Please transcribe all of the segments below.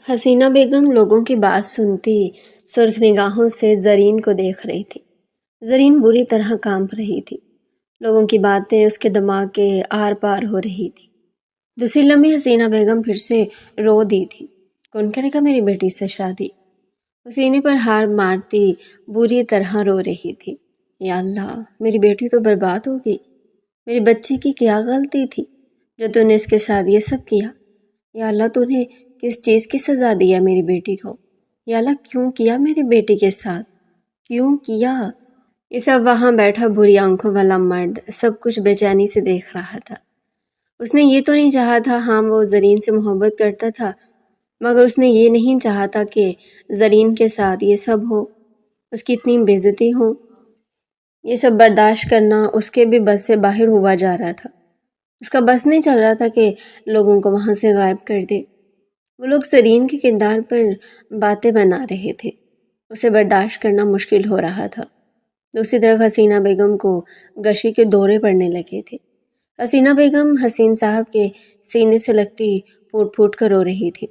حسینہ بیگم لوگوں کی بات سنتی سرخ نگاہوں سے زرین کو دیکھ رہی تھی۔ زرین بری طرح کانپ رہی تھی۔ لوگوں کی باتیں اس کے دماغ کے آر پار ہو رہی تھی۔ دوسری لمحے حسینہ بیگم پھر سے رو دی تھی۔ کون کرے گا میری بیٹی سے شادی؟ وہ سینے پر ہار مارتی بری طرح رو رہی تھی۔ یا اللہ، میری بیٹی تو برباد ہوگی۔ میری بچی کی کیا غلطی تھی جو تو نے اس کے ساتھ یہ سب کیا؟ یا اللہ، تو نے کس چیز کی سزا دیا میری بیٹی کو؟ یا اللہ، کیوں کیا میری بیٹی کے ساتھ؟ کیوں کیا؟ یہ سب وہاں بیٹھا بری آنکھوں والا مرد سب کچھ بے چینی سے دیکھ رہا تھا۔ اس نے یہ تو نہیں چاہا تھا، ہاں وہ زرین سے محبت کرتا تھا، مگر اس نے یہ نہیں چاہا تھا کہ زرین کے ساتھ یہ سب ہو، اس کی اتنی بے عزتی ہو۔ یہ سب برداشت کرنا اس کے بھی بس سے باہر ہوا جا رہا تھا۔ اس کا بس نہیں چل رہا تھا کہ لوگوں کو وہاں سے غائب کر دے۔ وہ لوگ زرین کے کردار پر باتیں بنا رہے تھے، اسے برداشت کرنا مشکل ہو رہا تھا۔ دوسری طرف حسینہ بیگم کو غشی کے دورے پڑنے لگے تھے۔ حسینہ بیگم حسین صاحب کے سینے سے لگتی پھوٹ پھوٹ کر رو رہی تھی۔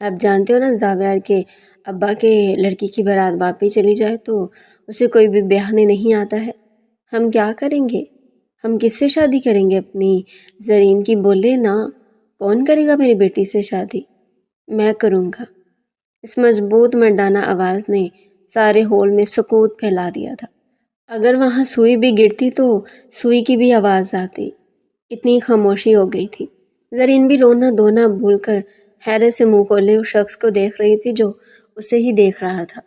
آپ جانتے ہو نا زاویار کے ابا کے لڑکی کی بارات واپس چلی جائے تو اسے کوئی بھی بیاہنے نہیں آتا ہے۔ ہم کیا کریں گے؟ ہم کس سے شادی کریں گے اپنی زرین کی؟ بولے نا، کون کرے گا میری بیٹی سے شادی؟ میں کروں گا۔ اس مضبوط مردانہ آواز نے سارے ہال میں سکوت پھیلا دیا تھا۔ اگر وہاں سوئی بھی گرتی تو سوئی کی بھی آواز آتی۔ اتنی خاموشی ہو گئی تھی۔ زرین بھی رونا دھونا بھول کر حیرت سے منہ کھولے اس شخص کو دیکھ رہی تھی جو اسے ہی دیکھ رہا تھا۔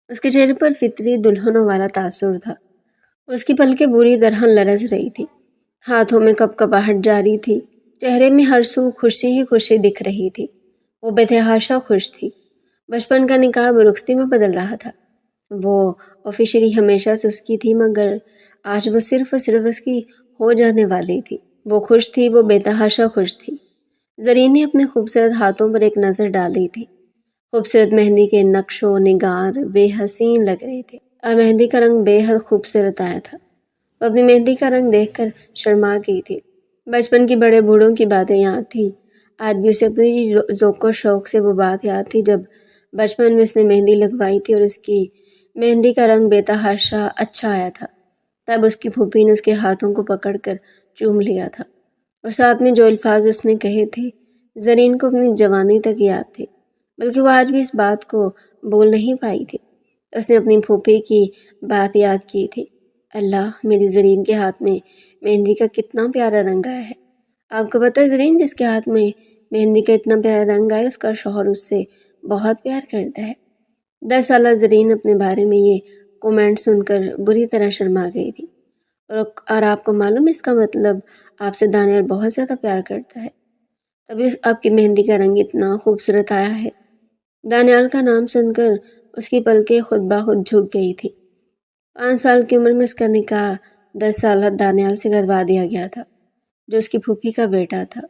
اس کے چہرے پر فطری دلہنوں والا تاثر تھا۔ اس کی پلکیں بری طرح لرز رہی تھی، ہاتھوں میں کپکپاہٹ جاری تھی، چہرے میں ہر سو خوشی ہی خوشی دکھ رہی تھی۔ وہ بےتحاشا خوش تھی۔ بچپن کا نقاب رخصتی میں بدل رہا تھا۔ وہ آفیشلی ہمیشہ سے اس کی تھی، مگر آج وہ صرف اور صرف اس کی ہو جانے والی تھی۔ وہ خوش تھی، وہ بےتحاشا خوش تھی۔ زرین نے اپنے خوبصورت ہاتھوں پر ایک نظر ڈالی تھی۔ خوبصورت مہندی کے نقش و نگار بے حسین لگ رہے تھے اور مہندی کا رنگ بے حد خوبصورت آیا تھا۔ وہ اپنی مہندی کا رنگ دیکھ کر شرما گئی تھی۔ بچپن کی بڑے بوڑھوں کی باتیں یاد تھی۔ آج بھی اسے اپنی ذوق و شوق سے وہ بات یاد تھی جب بچپن میں اس نے مہندی لگوائی تھی اور اس کی مہندی کا رنگ بے تحاشا اچھا آیا تھا۔ تب اس کی پھوپھی نے اس کے ہاتھوں کو پکڑ کر چوم لیا تھا، اور ساتھ میں جو الفاظ اس نے کہے تھے زرین کو اپنی جوانی تک یاد تھے، بلکہ وہ آج بھی اس بات کو بول نہیں پائی تھی۔ اس نے اپنی پھوپھی کی بات یاد کی تھی۔ اللہ، میری زرین کے ہاتھ میں مہندی کا کتنا پیارا رنگ آیا ہے۔ آپ کو پتہ ہے زرین، جس کے ہاتھ میں مہندی کا اتنا پیارا رنگ آیا اس کا شوہر اس سے بہت پیار کرتا ہے۔ 10 سالہ زرین اپنے بارے میں یہ کومنٹ سن کر بری طرح شرما گئی تھی، اور آپ کو معلوم ہے اس کا مطلب آپ سے دانیال بہت زیادہ پیار کرتا ہے، تبھی آپ کی مہندی کا رنگ اتنا خوبصورت آیا ہے۔ دانیال کا نام سن کر اس کی پلکیں خود بخود جھک گئی تھی۔ 5 سال کی عمر میں اس کا نکاح 10 سالہ دانیال سے کروا دیا گیا تھا، جو اس کی پھوپھی کا بیٹا تھا۔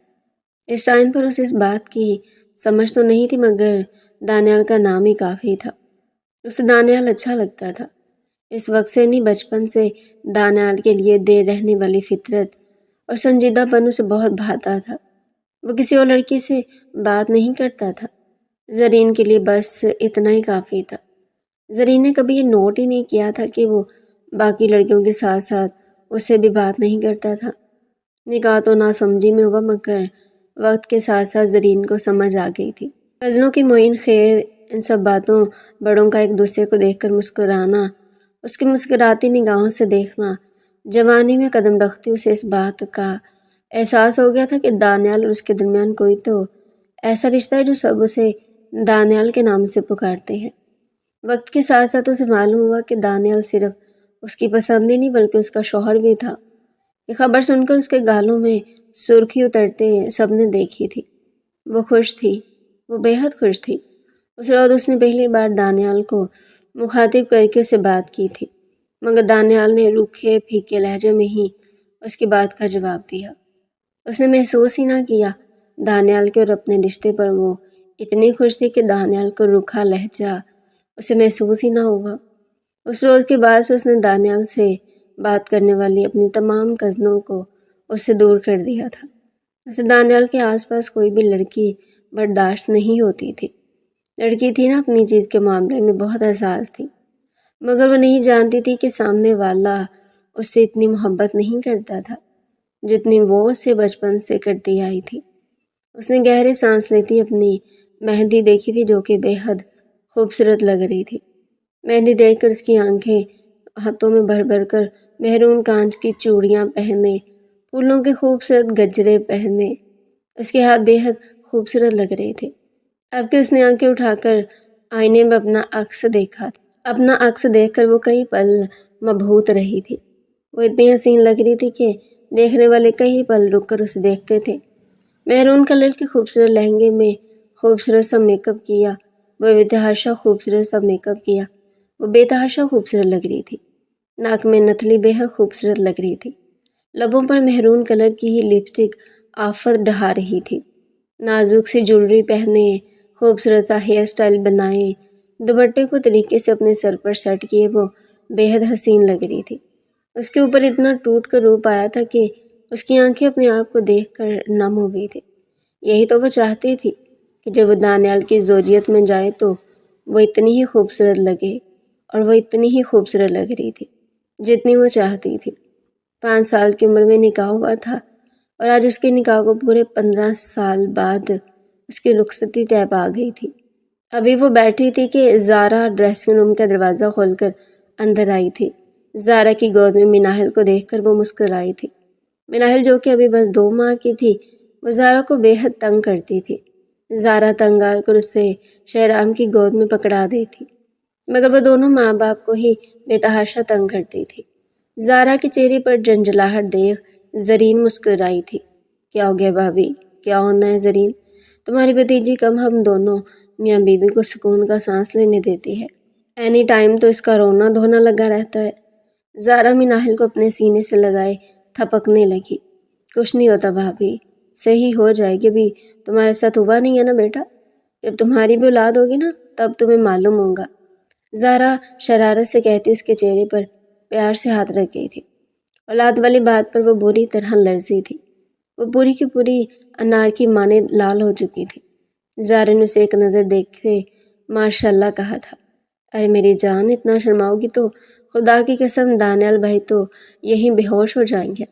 اس ٹائم پر اسے اس بات کی سمجھ تو نہیں تھی، مگر دانیال کا نام ہی کافی تھا۔ اسے دانیال اچھا لگتا تھا۔ اس وقت سے نہیں، بچپن سے دانیال کے لیے دیر رہنے والی فطرت اور سنجیدہ پن اسے بہت بھاتا تھا۔ وہ کسی اور لڑکی سے بات نہیں کرتا تھا، زرین کے لیے بس اتنا ہی کافی تھا۔ زرین نے کبھی یہ نوٹ ہی نہیں کیا تھا کہ وہ باقی لڑکیوں کے ساتھ ساتھ اس سے بھی بات نہیں کرتا تھا۔ نکاح تو نہ سمجھی میں ہوا، مگر وقت کے ساتھ ساتھ زرین کو سمجھ آ گئی تھی۔ کزنوں کی معین خیر، ان سب باتوں، بڑوں کا ایک دوسرے کو دیکھ کر مسکرانا، اس کی مسکراتی نگاہوں سے دیکھنا، جوانی میں قدم رکھتی اسے اس بات کا احساس ہو گیا تھا کہ دانیال اور اس کے درمیان کوئی تو ایسا رشتہ ہے جو سب اسے دانیال کے نام سے پکارتے ہیں۔ وقت کے ساتھ ساتھ اسے معلوم ہوا کہ دانیال صرف اس کی پسند ہی نہیں بلکہ اس کا شوہر بھی تھا۔ یہ خبر سن کر اس کے گالوں میں سرخی اترتے سب نے دیکھی تھی۔ وہ خوش تھی، وہ بے حد خوش تھی۔ اس روز اس نے پہلی بار دانیال کو مخاطب کر کے اسے بات کی تھی، مگر دانیال نے روکھے پھیکے لہجے میں ہی اس کی بات کا جواب دیا۔ اس نے محسوس ہی نہ کیا دانیال کے اور اپنے رشتے پر وہ اتنی خوش تھی کہ دانیال کو روکھا لہجہ اسے محسوس ہی نہ ہوا۔ اس روز کے بعد سے اس نے دانیال سے بات کرنے والی اپنی تمام کزنوں کو اس سے دور کر دیا تھا۔ اسے دانیال کے آس پاس کوئی بھی لڑکی برداشت نہیں ہوتی تھی۔ لڑکی تھی نا، اپنی چیز کے معاملے میں بہت حساس تھی، مگر وہ نہیں جانتی تھی کہ سامنے والا اس سے اتنی محبت نہیں کرتا تھا جتنی وہ اسے بچپن سے کرتی آئی تھی۔ اس نے گہرے سانس لیتی اپنی مہندی دیکھی تھی جو کہ بے حد خوبصورت لگ رہی تھی۔ مہندی دیکھ کر اس کی آنکھیں ہاتھوں میں بھر بھر کر مہرون کانچ کی چوڑیاں پہنے، پھولوں کے خوبصورت گجرے پہنے اس کے ہاتھ بے حد خوبصورت لگ رہے تھے۔ اب کہ اس نے آنکھیں اٹھا کر آئینے میں اپنا عکس دیکھا تھا، اپنا عکس دیکھ کر وہ کئی پل مبہوت رہی تھی۔ وہ اتنی حسین لگ رہی تھی کہ دیکھنے والے کئی پل رک کر اسے دیکھتے تھے۔ میرون کلر کے خوبصورت لہنگے میں خوبصورت سا میک اپ کیا، وہ بے تحاشا خوبصورت لگ رہی تھی۔ ناک میں نتھلی بے حد خوبصورت لگ رہی تھی، لبوں پر مہرون کلر کی ہی لپسٹک آفت ڈھا رہی تھی۔ نازک سی جولری پہنے، خوبصورت سا ہیئر سٹائل بنائے، دوپٹے کو طریقے سے اپنے سر پر سیٹ کیے وہ بے حد حسین لگ رہی تھی۔ اس کے اوپر اتنا ٹوٹ کر روپ آیا تھا کہ اس کی آنکھیں اپنے آپ کو دیکھ کر نم ہو گئی تھی۔ یہی تو وہ چاہتی تھی کہ جب وہ دانیال کی زوجیت میں جائے تو وہ اتنی ہی خوبصورت لگے، اور وہ اتنی ہی خوبصورت لگ رہی تھی جتنی وہ چاہتی تھی۔ 5 سال کی عمر میں نکاح ہوا تھا، اور آج اس کے نکاح کو پورے 15 سال بعد اس کی رخصتی طے پا گئی تھی۔ ابھی وہ بیٹھی تھی کہ زارا ڈریسنگ روم کا دروازہ کھول کر اندر آئی تھی۔ زارا کی گود میں مناہل کو دیکھ کر وہ مسکرائی تھی۔ مناہل جو کہ ابھی بس 2 ماہ کی تھی، وہ زارا کو بے حد تنگ کرتی تھی۔ زارا تنگ آ کر اسے شہرام کی گود میں پکڑا دی تھی، مگر وہ دونوں ماں باپ کو ہی بے تحاشا تنگ کرتی تھی۔ زارا کے چہرے پر جنجلاہٹ دیکھ زرین مسکرائی تھی۔ کیا ہو گیا بھابھی؟ کیا ہونا ہے زرین؟ تمہاری بھتیجی کم ہم دونوں میاں بیوی کو سکون کا سانس لینے دیتی ہے، اینی ٹائم تو اس کا رونا دھونا لگا رہتا ہے۔ زارا مناہل کو اپنے سینے سے لگائے تھپکنے لگی۔ کچھ نہیں ہوتا بھابھی، صحیح ہو جائے گی، بھی تمہارے ساتھ ہوا نہیں ہے نا بیٹا؟ جب تمہاری بھی اولاد ہوگی نا تب تمہیں معلوم ہوگا۔ زارا شرارت سے کہتی اس کے چہرے پر پیار سے ہاتھ رکھ گئی تھی۔ اولاد والی بات پر وہ بری طرح لرزی تھی، وہ پوری کی پوری انار کی مانند لال ہو چکی تھی۔ زارا نے اسے ایک نظر دیکھتے ماشاء اللہ کہا تھا۔ ارے میری جان، اتنا شرماؤ گی تو خدا کی قسم دانیال بھائی تو یہیں بے ہوش ہو جائیں گے۔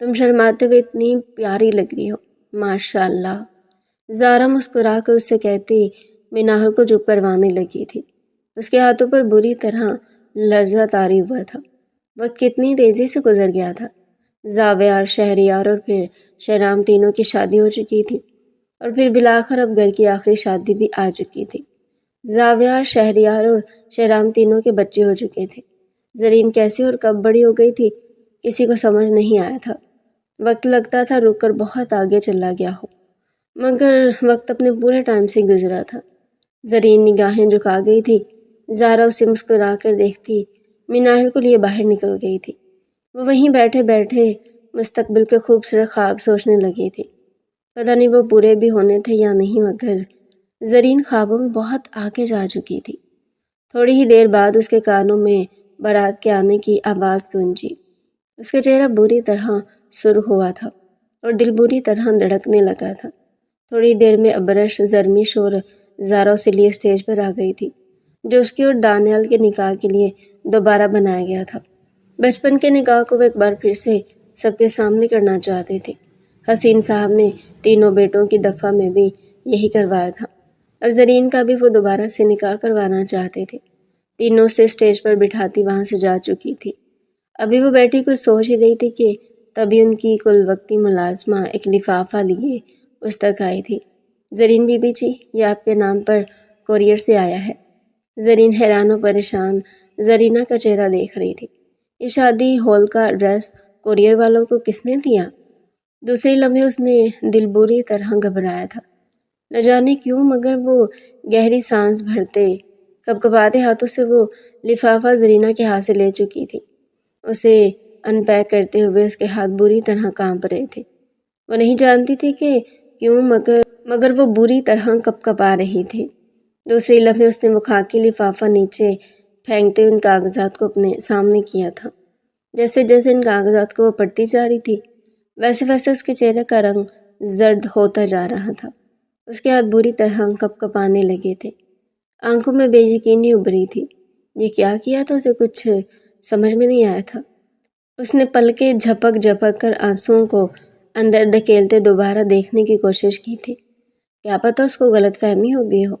تم شرماتے ہوئے اتنی پیاری لگ رہی ہو، ماشاء اللہ۔ زارا مسکرا کر اس سے کہتی مناہل کو چپ کروانے لگی تھی۔ اس کے ہاتھوں پر بری طرح لرزہ طاری ہوا تھا۔ وقت کتنی تیزی سے گزر گیا تھا۔ زاویار، شہریار اور پھر شہرام تینوں کی شادی ہو چکی تھی، اور پھر بلاخر اب گھر کی آخری شادی بھی آ چکی تھی۔ زاویار، شہریار اور شہرام تینوں کے بچے ہو چکے تھے۔ زرین کیسے اور کب بڑی ہو گئی تھی کسی کو سمجھ نہیں آیا تھا۔ وقت لگتا تھا رک کر بہت آگے چلا گیا ہو، مگر وقت اپنے پورے ٹائم سے گزرا تھا۔ زرین نگاہیں جھکا گئی تھی۔ زارا اسے مسکرا کر دیکھتی مناہل کو لیے باہر نکل گئی تھی۔ وہ وہیں بیٹھے بیٹھے مستقبل کے خوبصورت خواب سوچنے لگی تھی۔ پتہ نہیں وہ پورے بھی ہونے تھے یا نہیں، مگر زرین خوابوں میں بہت آگے جا چکی تھی۔ تھوڑی ہی دیر بعد اس کے کانوں میں بارات کے آنے کی آواز گونجی۔ اس کا چہرہ بری طرح سرخ ہوا تھا اور دل بری طرح دھڑکنے لگا تھا۔ تھوڑی دیر میں ابرش، زرمش اور زارا اسے لیے اسٹیج پر آ گئی تھی، جو اس کی اور دانیال کے نکاح کے لیے دوبارہ بنایا گیا تھا۔ بچپن کے نکاح کو وہ ایک بار پھر سے سب کے سامنے کرنا چاہتے تھے۔ حسین صاحب نے تینوں بیٹوں کی دفعہ میں بھی یہی کروایا تھا، اور زرین کا بھی وہ دوبارہ سے نکاح کروانا چاہتے تھے۔ تینوں سے اسٹیج پر بٹھاتی وہاں سے جا چکی تھی۔ ابھی وہ بیٹھی کچھ سوچ ہی رہی تھی کہ تبھی ان کی کل وقتی ملازمہ ایک لفافہ لیے اس تک آئی تھی۔ زرین بی بی جی، یہ آپ کے نام پر کوریئر سے آیا ہے۔ زرین حیران و پریشان زرینہ کا چہرہ دیکھ رہی تھی۔ یہ شادی ہال کا ایڈریس کوریئر والوں کو کس نے دیا؟ دوسری لمحے اس نے دل بری طرح گھبرایا تھا۔ نہ جانے کیوں، مگر وہ گہری سانس بھرتے کپکپاتے ہاتھوں سے وہ لفافہ زرینہ کے ہاتھ سے لے چکی تھی۔ اسے ان پیک کرتے ہوئے اس کے ہاتھ بری طرح کانپ رہے تھے۔ وہ نہیں جانتی تھی کہ کیوں، مگر وہ بری طرح کپکپا رہی تھی۔ دوسری لمحے اس نے وہ خاکی لفافہ نیچے پھینکتے ان کاغذات کو اپنے سامنے کیا تھا۔ جیسے جیسے ان کاغذات کو وہ پڑھتی جا رہی تھی، ویسے ویسے اس کے چہرے کا رنگ زرد ہوتا جا رہا تھا۔ اس کے ہاتھ بری طرح کپکپانے لگے تھے۔ آنکھوں میں بے یقینی ابھری تھی۔ یہ کیا کیا تھا اسے کچھ سمجھ میں نہیں آیا تھا۔ اس نے پلکیں جھپک جھپک کر آنسوؤں کو اندر دھکیلتے دوبارہ دیکھنے کی کوشش کی تھی۔ کیا پتہ اس کو غلط فہمی ہو گئی ہو،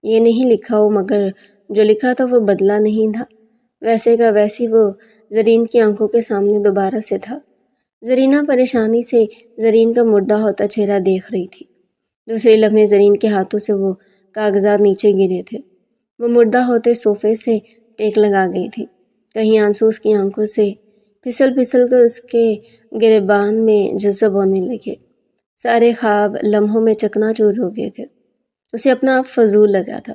یہ نہیں لکھا ہو، مگر جو لکھا تھا وہ بدلا نہیں تھا۔ ویسے کا ویسی وہ زرین کی آنکھوں کے سامنے دوبارہ سے تھا۔ زرینہ پریشانی سے زرین کا مردہ ہوتا چہرہ دیکھ رہی تھی۔ دوسرے لمحے زرین کے ہاتھوں سے وہ کاغذات نیچے گرے تھے۔ وہ مردہ ہوتے صوفے سے ٹیک لگا گئی تھی۔ کہیں آنسو اس کی آنکھوں سے پھسل پھسل کر اس کے گریبان میں جذب ہونے لگے۔ سارے خواب لمحوں میں چکنا چور ہو گئے تھے۔ اسے اپنا آپ فضول لگا تھا،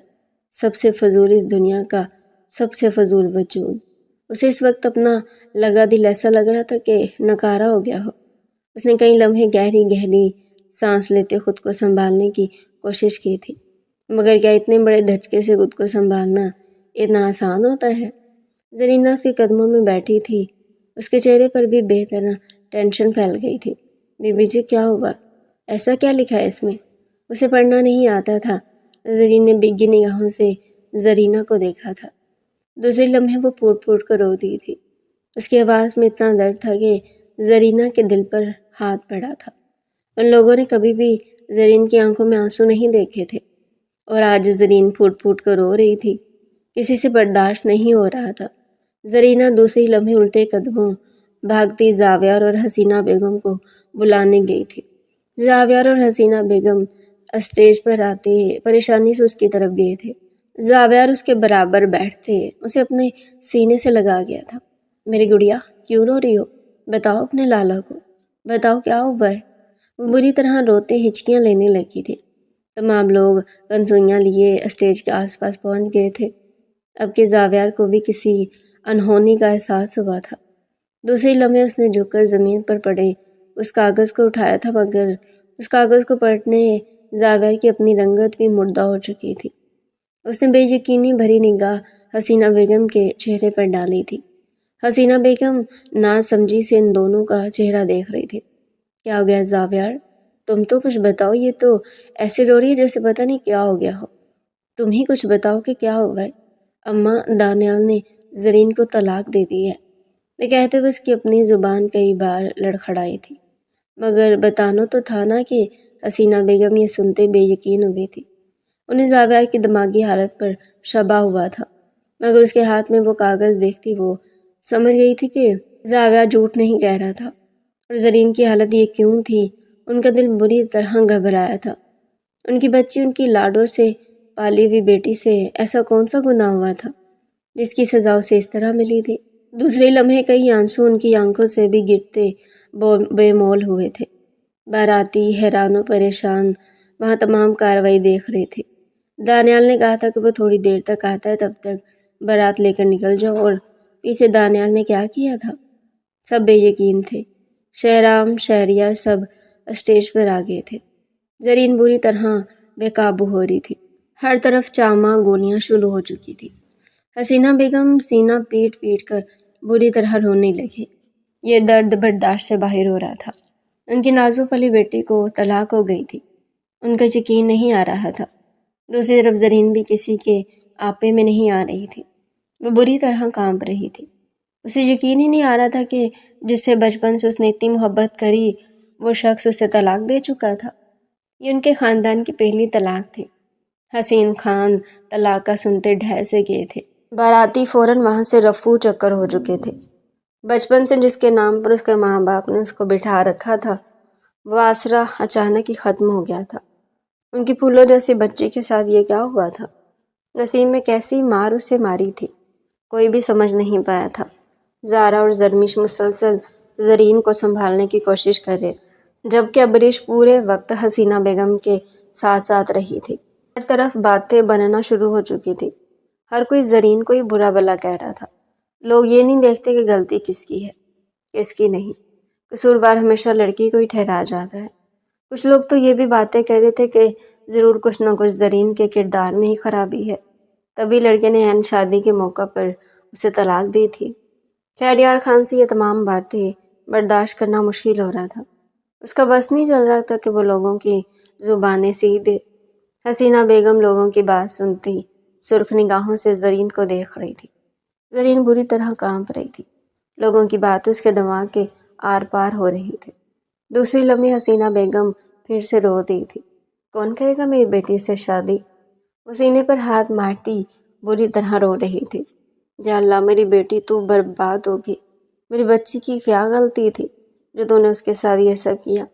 سب سے فضول اس دنیا کا سب سے فضول وجود۔ اسے اس وقت اپنا لگا دل ایسا لگ رہا تھا کہ نکارا ہو گیا ہو۔ اس نے کئی لمحے گہری گہری سانس لیتے خود کو سنبھالنے کی کوشش کی تھی، مگر کیا اتنے بڑے دھچکے سے خود کو سنبھالنا اتنا آسان ہوتا ہے؟ زرینہ اس کے قدموں میں بیٹھی تھی، اس کے چہرے پر بھی بے طرح ٹینشن پھیل گئی تھی۔ بی بی جی کیا ہوا؟ ایسا کیا لکھا ہے اس میں؟ اسے پڑھنا نہیں آتا تھا۔ زرین نے بگی نگاہوں سے زرینہ کو دیکھا تھا۔ دوسرے لمحے وہ پھوٹ پھوٹ کر رو دی تھی۔ اس کی آواز میں اتنا درد تھا کہ زرینہ کے دل پر ہاتھ پڑا تھا۔ ان لوگوں نے کبھی بھی زرین کی آنکھوں میں آنسو نہیں دیکھے تھے، اور آج زرین پھوٹ پھوٹ کر رو رہی تھی۔ کسی سے برداشت نہیں ہو رہا تھا۔ زرینہ دوسری لمحے الٹے قدموں بھاگتی زاویار اور حسینہ بیگم کو بلانے گئی تھی۔ زاویار اور حسینہ بیگم اسٹیج پر آتے پریشانی سے اس کی طرف گئے تھے۔ زاویار اس کے برابر بیٹھتے اسے اپنے سینے سے لگا گیا تھا۔ میری گڑیا کیوں رو رہی ہو؟ بتاؤ اپنے لالا کو، بتاؤ کیا ہوا ہے؟ وہ بری طرح روتے ہچکیاں لینے لگی تھی۔ تمام لوگ کنسوئیاں لیے اسٹیج کے آس پاس پہنچ گئے تھے۔ اب کہ زاویار کو بھی کسی انہونی کا احساس ہوا تھا۔ دوسری لمحے اس نے جھک کر زمین پر پڑے اس کاغذ کو اٹھایا تھا، مگر اس کاغذ کو پلٹنے زاویار کی اپنی رنگت بھی مردہ ہو چکی تھی۔ اس نے بے یقینی بھری نگاہ حسینہ بیگم کے چہرے پر ڈالی تھی۔ حسینہ بیگم نا سمجھی سے ان دونوں کا چہرہ دیکھ رہی تھی۔ کیا ہو گیا زاویار؟ تم تو کچھ بتاؤ، یہ تو ایسے رو رہی ہے جیسے پتہ نہیں کیا ہو گیا ہو۔ تم ہی کچھ بتاؤ کہ کیا ہوا ہے؟ اماں دانیال نے زرین کو طلاق دے دی ہے، یہ کہتے ہوئے اس کی اپنی زبان کئی بار لڑکھڑائی تھی، مگر بتانا تو تھا نا کہ حسینہ بیگم یہ سنتے بے یقین ہوئی تھی۔ انہیں زاویار کی دماغی حالت پر شبہ ہوا تھا، مگر اس کے ہاتھ میں وہ کاغذ دیکھتی وہ سمجھ گئی تھی کہ زاویار جھوٹ نہیں کہہ رہا تھا۔ اور زرین کی حالت یہ کیوں تھی؟ ان کا دل بری طرح گھبرایا تھا۔ ان کی بچی، ان کی لاڈوں سے پالی ہوئی بیٹی سے ایسا کون سا گناہ ہوا تھا جس کی سزا اسے اس طرح ملی تھی؟ دوسرے لمحے کئی آنسو ان کی آنکھوں سے بھی گرتے بے مول ہوئے تھے۔ باراتی حیران و پریشان وہاں تمام کارروائی دیکھ رہے تھے۔ دانیال نے کہا تھا کہ وہ تھوڑی دیر تک آتا ہے، تب تک بارات لے کر نکل جاؤ، اور پیچھے دانیال نے کیا کیا تھا؟ سب بے یقین تھے۔ شہرام شہریار سب اسٹیج پر آ گئے تھے۔ زرین بری طرح بے قابو ہو رہی تھی۔ ہر طرف چاما گولیاں شروع ہو چکی تھی۔ حسینہ بیگم سینہ پیٹ پیٹ کر بری طرح رونے لگے۔ یہ درد برداشت سے باہر ہو رہا تھا۔ ان کی نازک پلی بیٹی کو طلاق ہو گئی تھی، ان کا یقین نہیں آ رہا تھا۔ دوسری طرف زرین بھی کسی کے آپے میں نہیں آ رہی تھی، وہ بری طرح کانپ رہی تھی۔ اسے یقین ہی نہیں آ رہا تھا کہ جس سے بچپن سے اس نے اتنی محبت کری وہ شخص اسے طلاق دے چکا تھا۔ یہ ان کے خاندان کی پہلی طلاق تھی۔ حسین خان طلاق کا سنتے ڈھہ سے گئے تھے۔ باراتی فوراً وہاں سے رفو چکر ہو چکے تھے۔ بچپن سے جس کے نام پر اس کے ماں باپ نے اس کو بٹھا رکھا تھا، وہ آسرا اچانک ہی ختم ہو گیا تھا۔ ان کی پھولوں جیسی بچی کے ساتھ یہ کیا ہوا تھا؟ نسیم میں کیسی مار اسے ماری تھی، کوئی بھی سمجھ نہیں پایا تھا۔ زارا اور زرمش مسلسل زرین کو سنبھالنے کی کوشش کر رہے، جبکہ ابریش پورے وقت حسینہ بیگم کے ساتھ ساتھ رہی تھی۔ ہر طرف باتیں بننا شروع ہو چکی تھی۔ ہر کوئی زرین کو ہی برا بھلا کہہ رہا تھا۔ لوگ یہ نہیں دیکھتے کہ غلطی کس کی ہے، کس کی نہیں۔ قصوروار ہمیشہ لڑکی کو ہی ٹھہرایا جاتا ہے۔ کچھ لوگ تو یہ بھی باتیں کہہ رہے تھے کہ ضرور کچھ نہ کچھ زرین کے کردار میں ہی خرابی ہے، تبھی لڑکے نے عین شادی کے موقع پر اسے طلاق دی تھی۔ شہریار خان سے یہ تمام باتیں برداشت کرنا مشکل ہو رہا تھا۔ اس کا بس نہیں چل رہا تھا کہ وہ لوگوں کی زبانیں سیدھ دے۔ حسینہ بیگم لوگوں کی بات سنتی سرخ نگاہوں سے زرین کو دیکھ رہی تھی۔ زرین بری طرح کانپ رہی تھی۔ لوگوں کی باتیں اس کے دماغ کے آر پار ہو رہی تھی۔ دوسری لمحے حسینہ بیگم پھر سے رو دی تھی۔ کون کرے گا میری بیٹی سے شادی؟ وہ سینے پر ہاتھ مارتی بری طرح رو رہی تھی۔ یا اللہ میری بیٹی تو برباد ہوگی۔ میری بچی کی کیا غلطی تھی جو تو نے اس کے ساتھ یہ سب کیا؟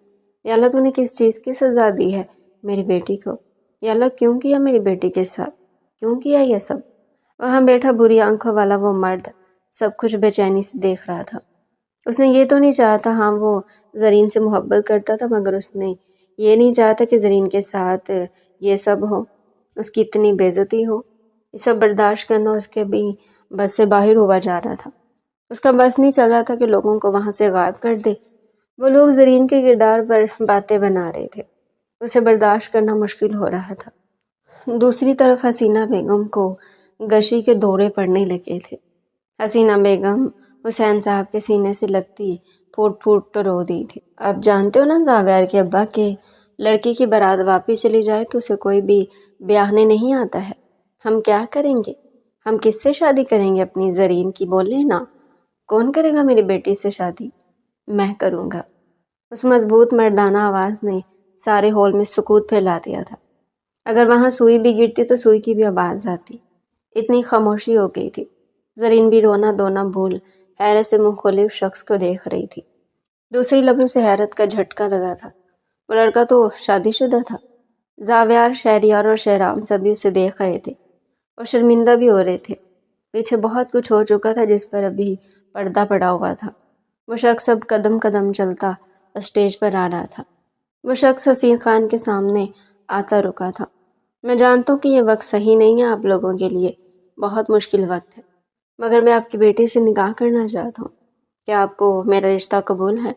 یا اللہ تو نے کس چیز کی سزا دی ہے میری بیٹی کو؟ یا اللہ کیوں کیا میری بیٹی کے ساتھ؟ کیوں کیا یہ سب؟ وہاں بیٹھا بری آنکھوں والا وہ مرد سب کچھ بے چینی سے دیکھ رہا تھا۔ اس نے یہ تو نہیں چاہا تھا، ہاں وہ زرین سے محبت کرتا تھا، مگر اس نے یہ نہیں چاہتا کہ زرین کے ساتھ یہ سب ہو، اس کی اتنی بے عزتی ہو۔ یہ سب برداشت کرنا اس کے بھی بس سے باہر ہوا جا رہا تھا۔ اس کا بس نہیں چل رہا تھا کہ لوگوں کو وہاں سے غائب کر دے۔ وہ لوگ زرین کے کردار پر باتیں بنا رہے تھے، اسے برداشت کرنا مشکل ہو رہا تھا۔ دوسری طرف حسینہ بیگم کو غشی کے دورے پڑنے لگے تھے۔ حسینہ بیگم حسین صاحب کے سینے سے لگتی پھوٹ پھوٹ تو رو دی تھی۔ اب جانتے ہو نا زاویار کے ابا کے لڑکی کی بارات واپس چلی جائے تو اسے کوئی بھی بیاہنے نہیں آتا ہے۔ ہم کیا کریں گے؟ ہم کس سے شادی کریں گے اپنی زرین کی؟ بولے نا، کون کرے گا میری بیٹی سے شادی؟ میں کروں گا۔ اس مضبوط مردانہ آواز نے سارے ہال میں سکوت پھیلا دیا تھا۔ اگر وہاں سوئی بھی گرتی تو سوئی کی بھی آواز آتی۔ اتنی خاموشی ہو گئی تھی۔ زرین بھی رونا دھونا بھول حیرت سے مختلف شخص کو دیکھ رہی تھی۔ دوسری لمحے سے حیرت کا جھٹکا لگا تھا۔ وہ لڑکا تو شادی شدہ تھا۔ زاویار، شہریار اور شہرام سبھی اسے دیکھ رہے تھے اور شرمندہ بھی ہو رہے تھے۔ پیچھے بہت کچھ ہو چکا تھا جس پر ابھی پردہ پڑا ہوا تھا۔ وہ شخص اب قدم قدم چلتا اسٹیج پر آ رہا تھا۔ وہ شخص حسین خان کے سامنے آتا رکا تھا۔ میں جانتا ہوں کہ یہ وقت صحیح نہیں ہے آپ لوگوں کے لیے، بہت مشکل وقت ہے، مگر میں آپ کی بیٹی سے نکاح کرنا چاہتا ہوں۔ کیا آپ کو میرا رشتہ قبول ہے؟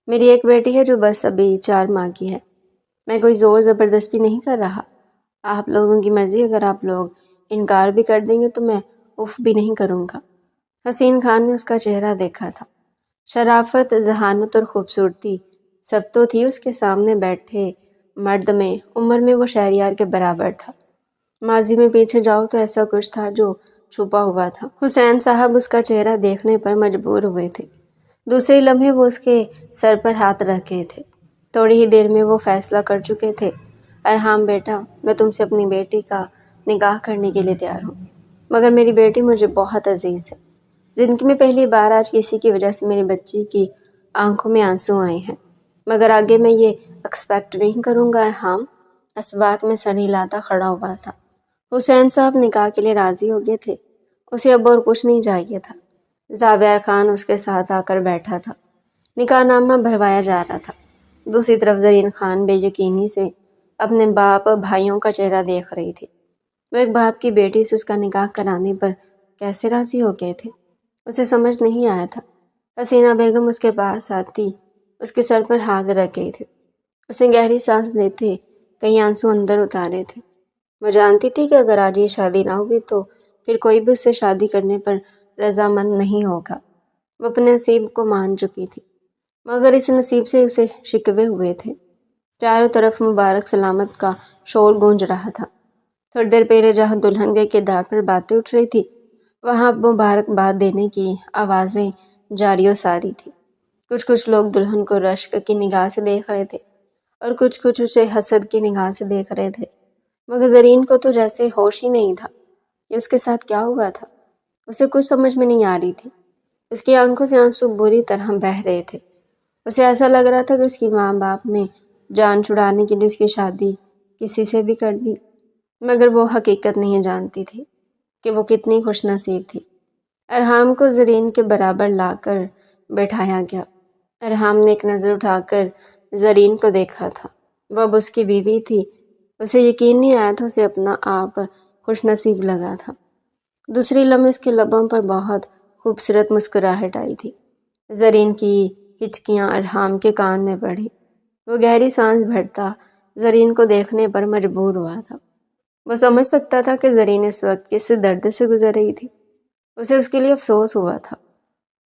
میری ایک بیٹی ہے جو بس ابھی 4 ماہ کی ہے۔ میں کوئی زور زبردستی نہیں کر رہا، آپ لوگوں کی مرضی۔ اگر آپ لوگ انکار بھی کر دیں گے تو میں اف بھی نہیں کروں گا۔ حسین خان نے اس کا چہرہ دیکھا تھا۔ شرافت، ذہانت اور خوبصورتی سب تو تھی اس کے سامنے بیٹھے مرد میں۔ عمر میں وہ شہریار کے برابر تھا۔ ماضی میں پیچھے جاؤ تو ایسا کچھ تھا جو چھپا ہوا تھا۔ حسین صاحب اس کا چہرہ دیکھنے پر مجبور ہوئے تھے۔ دوسرے لمحے وہ اس کے سر پر ہاتھ رکھے تھے۔ تھوڑی ہی دیر میں وہ فیصلہ کر چکے تھے۔ ارحام بیٹا، میں تم سے اپنی بیٹی کا نکاح کرنے کے لیے تیار ہوں، مگر میری بیٹی مجھے بہت عزیز ہے۔ زندگی میں پہلی بار آج کسی کی وجہ سے میری بچی کی آنکھوں میں آنسو آئے ہیں، مگر آگے میں یہ ایکسپیکٹ نہیں کروں گا۔ ارحام اس بات میں سر ہلاتا کھڑا ہوا تھا۔ حسین صاحب نکاح کے لیے راضی ہو گئے تھے، اسے اب اور کچھ نہیں چاہیے تھا۔ زاویار خان اس کے ساتھ آ کر بیٹھا تھا۔ نکاح نامہ بھروایا جا رہا تھا۔ دوسری طرف زرین خان بے یقینی سے اپنے باپ بھائیوں کا چہرہ دیکھ رہی تھی۔ وہ ایک باپ کی بیٹی سے اس کا نکاح کرانے پر کیسے راضی ہو گئے تھے؟ اسے سمجھ نہیں آیا تھا۔ حسینہ بیگم اس کے پاس آتی اس کے سر پر ہاتھ رکھے تھے۔ اسے گہری سانس لیتے کئی آنسو اندر اتارے تھے۔ وہ جانتی تھی کہ اگر آج یہ شادی نہ ہوئی تو پھر کوئی بھی اس سے شادی کرنے پر رضامند نہیں ہوگا۔ وہ اپنے نصیب کو مان چکی تھی، مگر اس نصیب سے اسے شکوے ہوئے تھے۔ چاروں طرف مبارک سلامت کا شور گونج رہا تھا۔ تھوڑی دیر پہلے جہاں دلہن کے کردار پر باتیں اٹھ رہی تھی، وہاں اب مبارکباد دینے کی آوازیں جاری و ساری تھی۔ کچھ لوگ دلہن کو رشک کی نگاہ سے دیکھ رہے تھے اور کچھ اسے حسد کی نگاہ سے دیکھ رہے تھے، مگر زرین کو تو جیسے ہوش ہی نہیں تھا کہ اس کے ساتھ کیا ہوا تھا۔ اسے کچھ سمجھ میں نہیں آ رہی تھی۔ اس کی آنکھوں سے آنسو بری طرح بہہ رہے تھے۔ اسے ایسا لگ رہا تھا کہ اس کی ماں باپ نے جان چھڑانے کے لیے اس کی شادی کسی سے بھی کر دی، مگر وہ حقیقت نہیں جانتی تھی کہ وہ کتنی خوش نصیب تھی۔ ارحام کو زرین کے برابر لا کر بٹھایا گیا۔ ارحام نے ایک نظر اٹھا کر زرین کو دیکھا تھا۔ وہ اب اس کی بیوی تھی۔ اسے یقین نہیں آیا تھا، اسے اپنا آپ خوش نصیب لگا تھا۔ دوسری لمحے اس کے لبوں پر بہت خوبصورت مسکراہٹ آئی تھی۔ زرین کی ہچکیاں ارحام کے کان میں پڑی۔ وہ گہری سانس بھرتا زرین کو دیکھنے پر مجبور ہوا تھا۔ وہ سمجھ سکتا تھا کہ زرین اس وقت کس درد سے گزر رہی تھی۔ اسے اس کے لیے افسوس ہوا تھا۔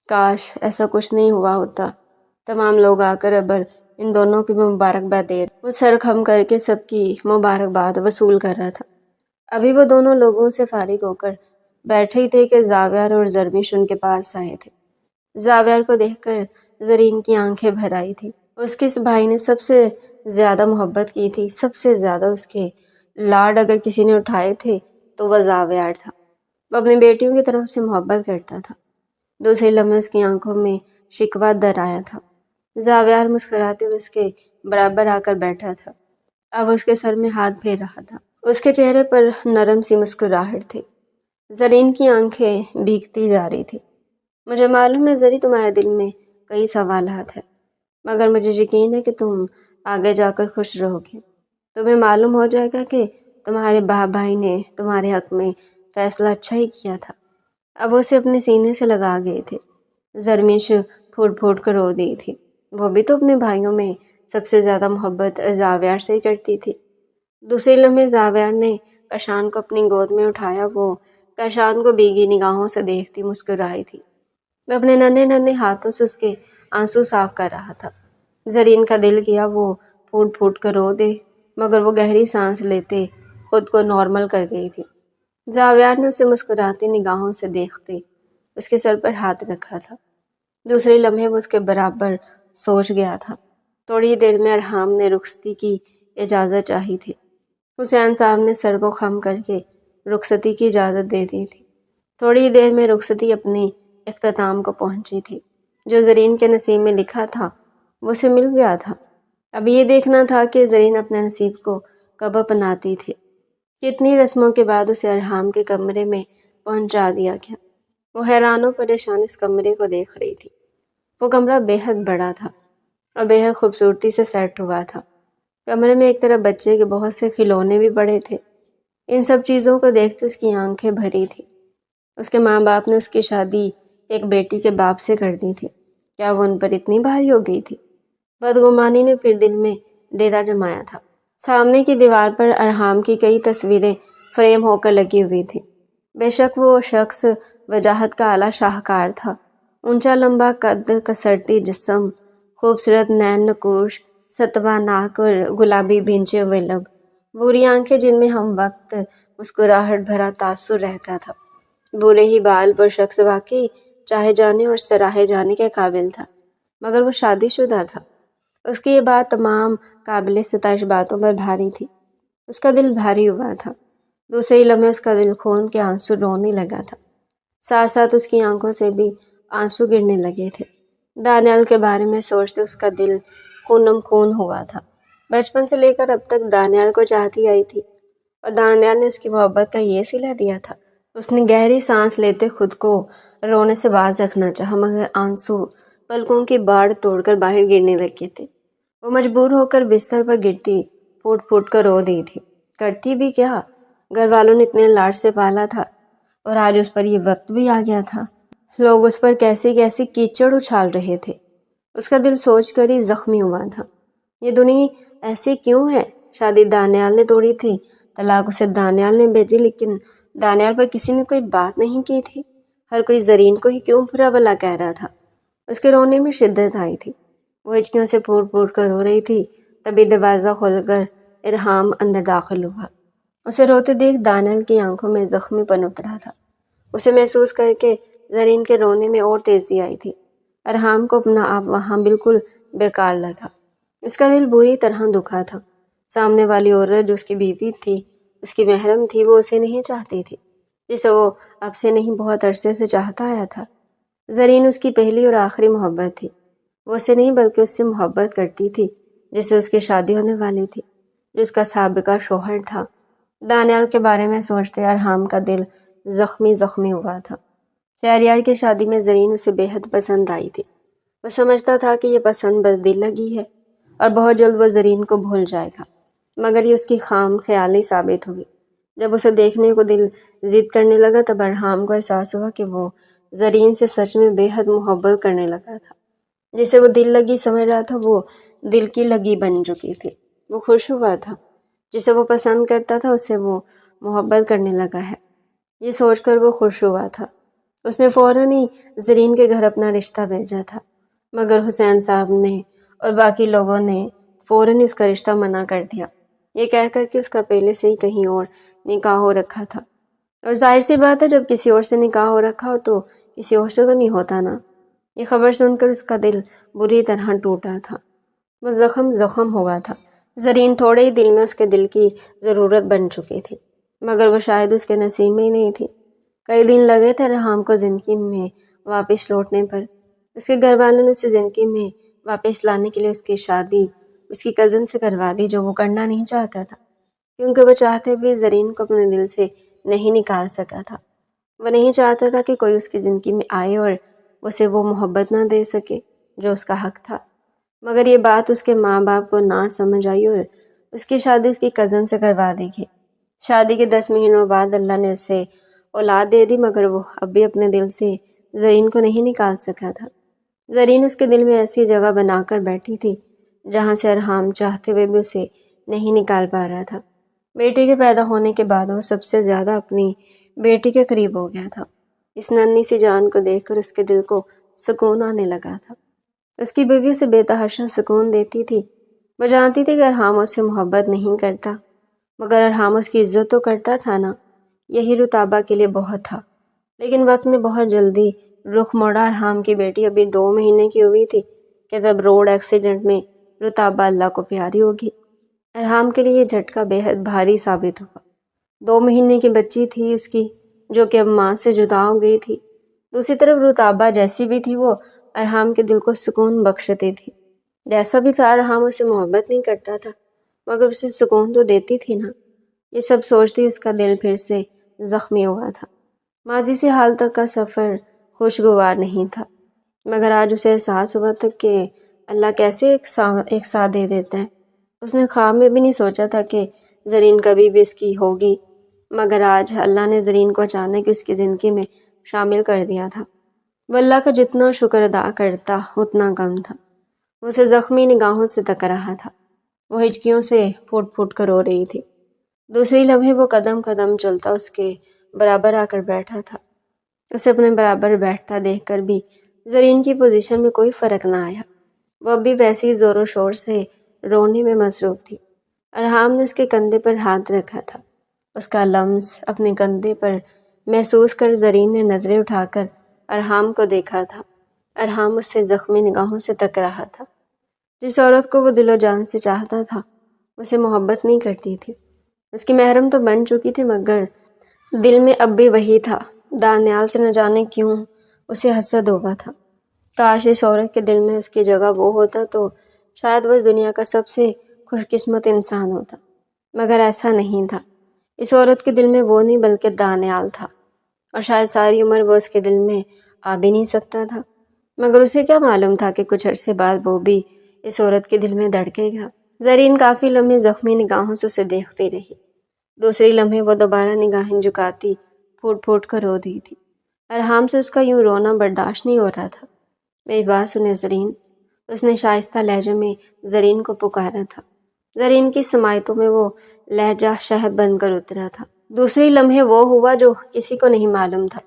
کاش ایسا کچھ نہیں ہوا ہوتا۔ تمام لوگ آ کر ابر ان دونوں کی مبارکباد دے رہے۔ وہ سر خم کر کے سب کی مبارکباد وصول کر رہا تھا۔ ابھی وہ دونوں لوگوں سے فارغ ہو کر بیٹھے ہی تھے کہ زاویار اور زرمیش ان کے پاس آئے تھے۔ زاویار کو دیکھ کر زرین کی آنکھیں بھر آئی تھی۔ اس کے اس بھائی نے سب سے زیادہ محبت کی تھی، سب سے زیادہ اس کے لاڈ اگر کسی نے اٹھائے تھے تو وہ زاویار تھا۔ وہ اپنی بیٹیوں کی طرف سے محبت کرتا تھا۔ دوسرے لمحے اس کی آنکھوں میں شکوہ در آیا تھا۔ زاویار مسکراتے ہوئے اس کے برابر آ کر بیٹھا تھا۔ اب اس کے سر میں ہاتھ پھیر رہا تھا۔ اس کے چہرے پر نرم سی مسکراہٹ تھی۔ زرین کی آنکھیں بھیگتی جا رہی تھی۔ مجھے معلوم ہے زری، تمہارے دل میں کئی سوالات ہیں، مگر مجھے یقین ہے کہ تم آگے جا کر خوش رہو گے۔ تمہیں معلوم ہو جائے گا کہ تمہارے باپ بھائی نے تمہارے حق میں فیصلہ اچھا ہی کیا تھا۔ اب وہ اسے اپنے سینے سے لگا گئے تھے۔ زرمیش پھوٹ پھوٹ کر رو دی تھی۔ وہ بھی تو اپنے بھائیوں میں سب سے زیادہ محبت زاویار سے ہی کرتی تھی۔ دوسرے لمحے زاویار نے کشان کو اپنی گود میں اٹھایا۔ وہ کشان کو بھیگی نگاہوں سے دیکھتی مسکرائی تھی۔ وہ اپنے ننھے ننھے ہاتھوں سے اس کے آنسو صاف کر رہا تھا۔ زرین کا دل کیا وہ پھوٹ پھوٹ کر رو دے، مگر وہ گہری سانس لیتے خود کو نارمل کر گئی تھی۔ زاویار نے اسے مسکراتی نگاہوں سے دیکھتے اس کے سر پر ہاتھ رکھا تھا۔ دوسرے لمحے وہ اس کے برابر سوچ گیا تھا۔ تھوڑی دیر میں ارحام نے رخصتی کی اجازت چاہی تھی۔ حسین صاحب نے سر کو خم کر کے رخصتی کی اجازت دے دی تھی۔ تھوڑی دیر میں رخصتی اپنی اختتام کو پہنچی تھی۔ جو زرین کے نصیب میں لکھا تھا وہ اسے مل گیا تھا۔ اب یہ دیکھنا تھا کہ زرین اپنے نصیب کو کب اپناتی تھی۔ کتنی رسموں کے بعد اسے ارحام کے کمرے میں پہنچا دیا گیا۔ وہ حیران و پریشان اس کمرے کو دیکھ رہی تھی۔ وہ کمرہ بے حد بڑا تھا اور بے حد خوبصورتی سے سیٹ ہوا تھا۔ کمرے میں ایک طرف بچے کے بہت سے کھلونے بھی پڑے تھے۔ ان سب چیزوں کو دیکھتے اس کی آنکھیں بھری تھی۔ اس کے ماں باپ نے اس کی شادی ایک بیٹی کے باپ سے کر دی تھی۔ کیا وہ ان پر اتنی بھاری ہو گئی تھی؟ بدگمانی نے پھر دل میں ڈیرا جمایا تھا۔ سامنے کی دیوار پر ارحام کی کئی تصویریں فریم ہو کر لگی ہوئی تھی۔ بے شک وہ شخص وجاہت کا اعلیٰ شاہکار تھا۔ اونچا لمبا قد، کسرتی جسم، خوبصورت نین نقوش، ستوا ناک اور گلابی بھینچے ہوئے لب، بری آنکھیں جن میں ہم وقت مسکراہٹ بھرا تاثر رہتا تھا۔ برے ہی بال، وہ شخص واقعی چاہے جانے اور سراہے جانے کے قابل تھا، مگر وہ شادی شدہ تھا۔ اس کی یہ بات تمام قابل ستائش باتوں پر بھاری تھی۔ اس کا دل بھاری ہوا تھا۔ دوسرے ہی لمحے اس کا دل خون کے آنسو رونے لگا تھا۔ ساتھ ساتھ اس کی آنکھوں سے بھی آنسو گرنے لگے تھے۔ دانیال کے بارے میں سوچتے اس کا دل خونم خون ہوا تھا۔ بچپن سے لے کر اب تک دانیال کو چاہتی آئی تھی اور دانیال نے اس کی محبت کا یہ صلہ دیا تھا۔ اس نے گہری سانس لیتے خود کو رونے سے باز رکھنا چاہا، مگر آنسو پلکوں کی باڑ توڑ کر باہر گرنے لگے تھے۔ وہ مجبور ہو کر بستر پر گرتی پھوٹ پھوٹ کر رو دی تھی۔ کرتی بھی کیا؟ گھر والوں نے اتنے لاڈ سے پالا تھا اور آج اس پر یہ وقت بھی آ گیا تھا۔ لوگ اس پر کیسی کیسی کیچڑ اچھال رہے تھے۔ اس کا دل سوچ کر ہی زخمی ہوا تھا۔ یہ دنیا ایسی کیوں ہے؟ شادی دانیال نے توڑی تھی، طلاق اسے دانیال نے بھیجی، لیکن دانیال پر کسی نے کوئی بات نہیں کی تھی۔ ہر کوئی زرین کو ہی کیوں برا بھلا کہہ رہا تھا؟ اس کے رونے میں شدت آئی تھی۔ وہ ہچکیوں سے پھوٹ پھوٹ کر رو رہی تھی۔ تبھی دروازہ کھول کر ارحام اندر داخل ہوا۔ اسے روتے دیکھ دانیال کی آنکھوں میں زخمی پن اترا تھا۔ اسے محسوس کر کے زرین کے رونے میں اور تیزی آئی تھی۔ ارحام کو اپنا آپ وہاں بالکل بیکار لگا۔ اس کا دل بری طرح دکھا تھا۔ سامنے والی عورت جو اس کی بیوی تھی، اس کی محرم تھی، وہ اسے نہیں چاہتی تھی، جسے وہ اب سے نہیں بہت عرصے سے چاہتا آیا تھا۔ زرین اس کی پہلی اور آخری محبت تھی۔ وہ اسے نہیں بلکہ اس سے محبت کرتی تھی جس سے اس کی شادی ہونے والی تھی، جو اس کا سابقہ شوہر تھا۔ دانیال کے بارے میں سوچتے ارحام کا دل زخمی زخمی ہوا تھا۔ شہریار کی شادی میں زرین اسے بے حد پسند آئی تھی۔ وہ سمجھتا تھا کہ یہ پسند بس دل لگی ہے اور بہت جلد وہ زرین کو بھول جائے گا، مگر یہ اس کی خام خیالی ثابت ہوئی۔ جب اسے دیکھنے کو دل ضد کرنے لگا تب ارحام کو احساس ہوا کہ وہ زرین سے سچ میں بے حد محبت کرنے لگا تھا۔ جسے وہ دل لگی سمجھ رہا تھا وہ دل کی لگی بن چکی تھی۔ وہ خوش ہوا تھا۔ جسے وہ پسند کرتا تھا اس سے وہ محبت کرنے لگا ہے، یہ سوچ کر وہ خوش ہوا تھا۔ اس نے فوراً ہی زرین کے گھر اپنا رشتہ بھیجا تھا، مگر حسین صاحب نے اور باقی لوگوں نے فوراً ہی اس کا رشتہ منع کر دیا۔ یہ کہہ کر کہ اس کا پہلے سے ہی کہیں اور نکاح ہو رکھا تھا، اور ظاہر سی بات ہے جب کسی اور سے نکاح ہو رکھا ہو تو کسی اور سے تو نہیں ہوتا نا۔ یہ خبر سن کر اس کا دل بری طرح ٹوٹا تھا، وہ زخم ہوا تھا۔ زرین تھوڑے ہی دل میں اس کے دل کی ضرورت بن چکی تھی، مگر وہ شاید اس کے نصیب میں ہی نہیں تھی۔ کئی دن لگے تھے ارحام کو زندگی میں واپس لوٹنے پر۔ اس کے گھر والوں نے اسے زندگی میں واپس لانے کے لیے اس کی شادی اس کی کزن سے کروا دی، جو وہ کرنا نہیں چاہتا تھا، کیونکہ وہ چاہتے بھی زرین کو اپنے دل سے نہیں نکال سکا تھا۔ وہ نہیں چاہتا تھا کہ کوئی اس کی زندگی میں آئے اور اسے وہ محبت نہ دے سکے جو اس کا حق تھا، مگر یہ بات اس کے ماں باپ کو نہ سمجھ آئی اور اس کی شادی اس کی کزن سے کروا دی گئی۔ شادی کے 10 مہینوں بعد اللہ نے اسے اولاد دے دی، مگر وہ اب بھی اپنے دل سے زرین کو نہیں نکال سکا تھا۔ زرین اس کے دل میں ایسی جگہ بنا کر بیٹھی تھی جہاں سے ارحام چاہتے ہوئے بھی اسے نہیں نکال پا رہا تھا۔ بیٹی کے پیدا ہونے کے بعد وہ سب سے زیادہ اپنی بیٹی کے قریب ہو گیا تھا۔ اس ننھی سی جان کو دیکھ کر اس کے دل کو سکون آنے لگا تھا۔ اس کی بیوی اسے بے تحاشا سکون دیتی تھی۔ وہ جانتی تھی کہ ارحام اس سے محبت نہیں کرتا، مگر ارحام اس کی عزت تو کرتا تھا نا۔ یہی رتابہ کے لیے بہت تھا، لیکن وقت نے بہت جلدی رخ موڑا۔ ارحام کی بیٹی ابھی 2 مہینے کی ہوئی تھی کہ تب روڈ ایکسیڈنٹ میں رتابہ اللہ کو پیاری ہوگی۔ ارحام کے لیے یہ جھٹکا بے حد بھاری ثابت ہوا۔ 2 مہینے کی بچی تھی اس کی، جو کہ اب ماں سے جدا ہو گئی تھی۔ دوسری طرف رتابہ جیسی بھی تھی وہ ارحام کے دل کو سکون بخشتی تھی۔ جیسا بھی تھا ارحام اسے محبت نہیں کرتا تھا، مگر اسے سکون تو دیتی تھی نا۔ یہ سب سوچتی اس کا دل پھر سے زخمی ہوا تھا۔ ماضی سے حال تک کا سفر خوشگوار نہیں تھا، مگر آج اسے احساس ہوا تھا کہ اللہ کیسے ایک ساتھ دے دیتا ہے۔ اس نے خواب میں بھی نہیں سوچا تھا کہ زرین کبھی بھی اس کی ہوگی، مگر آج اللہ نے زرین کو اچانک اس کی زندگی میں شامل کر دیا تھا۔ وہ اللہ کا جتنا شکر ادا کرتا اتنا کم تھا۔ وہ اسے زخمی نگاہوں سے تک رہا تھا۔ وہ ہچکیوں سے پھوٹ پھوٹ کر رو رہی تھی۔ دوسری لمحے وہ قدم قدم چلتا اس کے برابر آ کر بیٹھا تھا۔ اسے اپنے برابر بیٹھتا دیکھ کر بھی زرین کی پوزیشن میں کوئی فرق نہ آیا۔ وہ اب بھی ویسے ہی زور و شور سے رونے میں مصروف تھی۔ ارحام نے اس کے کندھے پر ہاتھ رکھا تھا۔ اس کا لمس اپنے کندھے پر محسوس کر زرین نے نظریں اٹھا کر ارحام کو دیکھا تھا۔ ارحام اس سے زخمی نگاہوں سے تک رہا تھا۔ جس عورت کو وہ دل و جان سے چاہتا تھا اسے محبت نہیں کرتی تھی۔ اس کی محرم تو بن چکی تھی، مگر دل میں اب بھی وہی تھا۔ دانیال سے نہ جانے کیوں اسے حسد ہوا تھا۔ کاش اس عورت کے دل میں اس کی جگہ وہ ہوتا تو شاید وہ اس دنیا کا سب سے خوش قسمت انسان ہوتا، مگر ایسا نہیں تھا۔ اس عورت کے دل میں وہ نہیں بلکہ دانیال تھا، اور شاید ساری عمر وہ اس کے دل میں آ بھی نہیں سکتا تھا، مگر اسے کیا معلوم تھا کہ کچھ عرصے بعد وہ بھی اس عورت کے دل میں دھڑکے گا۔ زرین کافی لمحے زخمی نگاہوں سے اسے دیکھتی رہی۔ دوسری لمحے وہ دوبارہ نگاہیں جھکاتی پھوٹ پھوٹ کر رو دی تھی۔ ارحام سے اس کا یوں رونا برداشت نہیں ہو رہا تھا۔ میری بات سنے زرین، اس نے شائستہ لہجے میں زرین کو پکارا تھا۔ زرین کی سماعتوں میں وہ لہجہ شہد بن کر اترا تھا۔ دوسری لمحے وہ ہوا جو کسی کو نہیں معلوم تھا،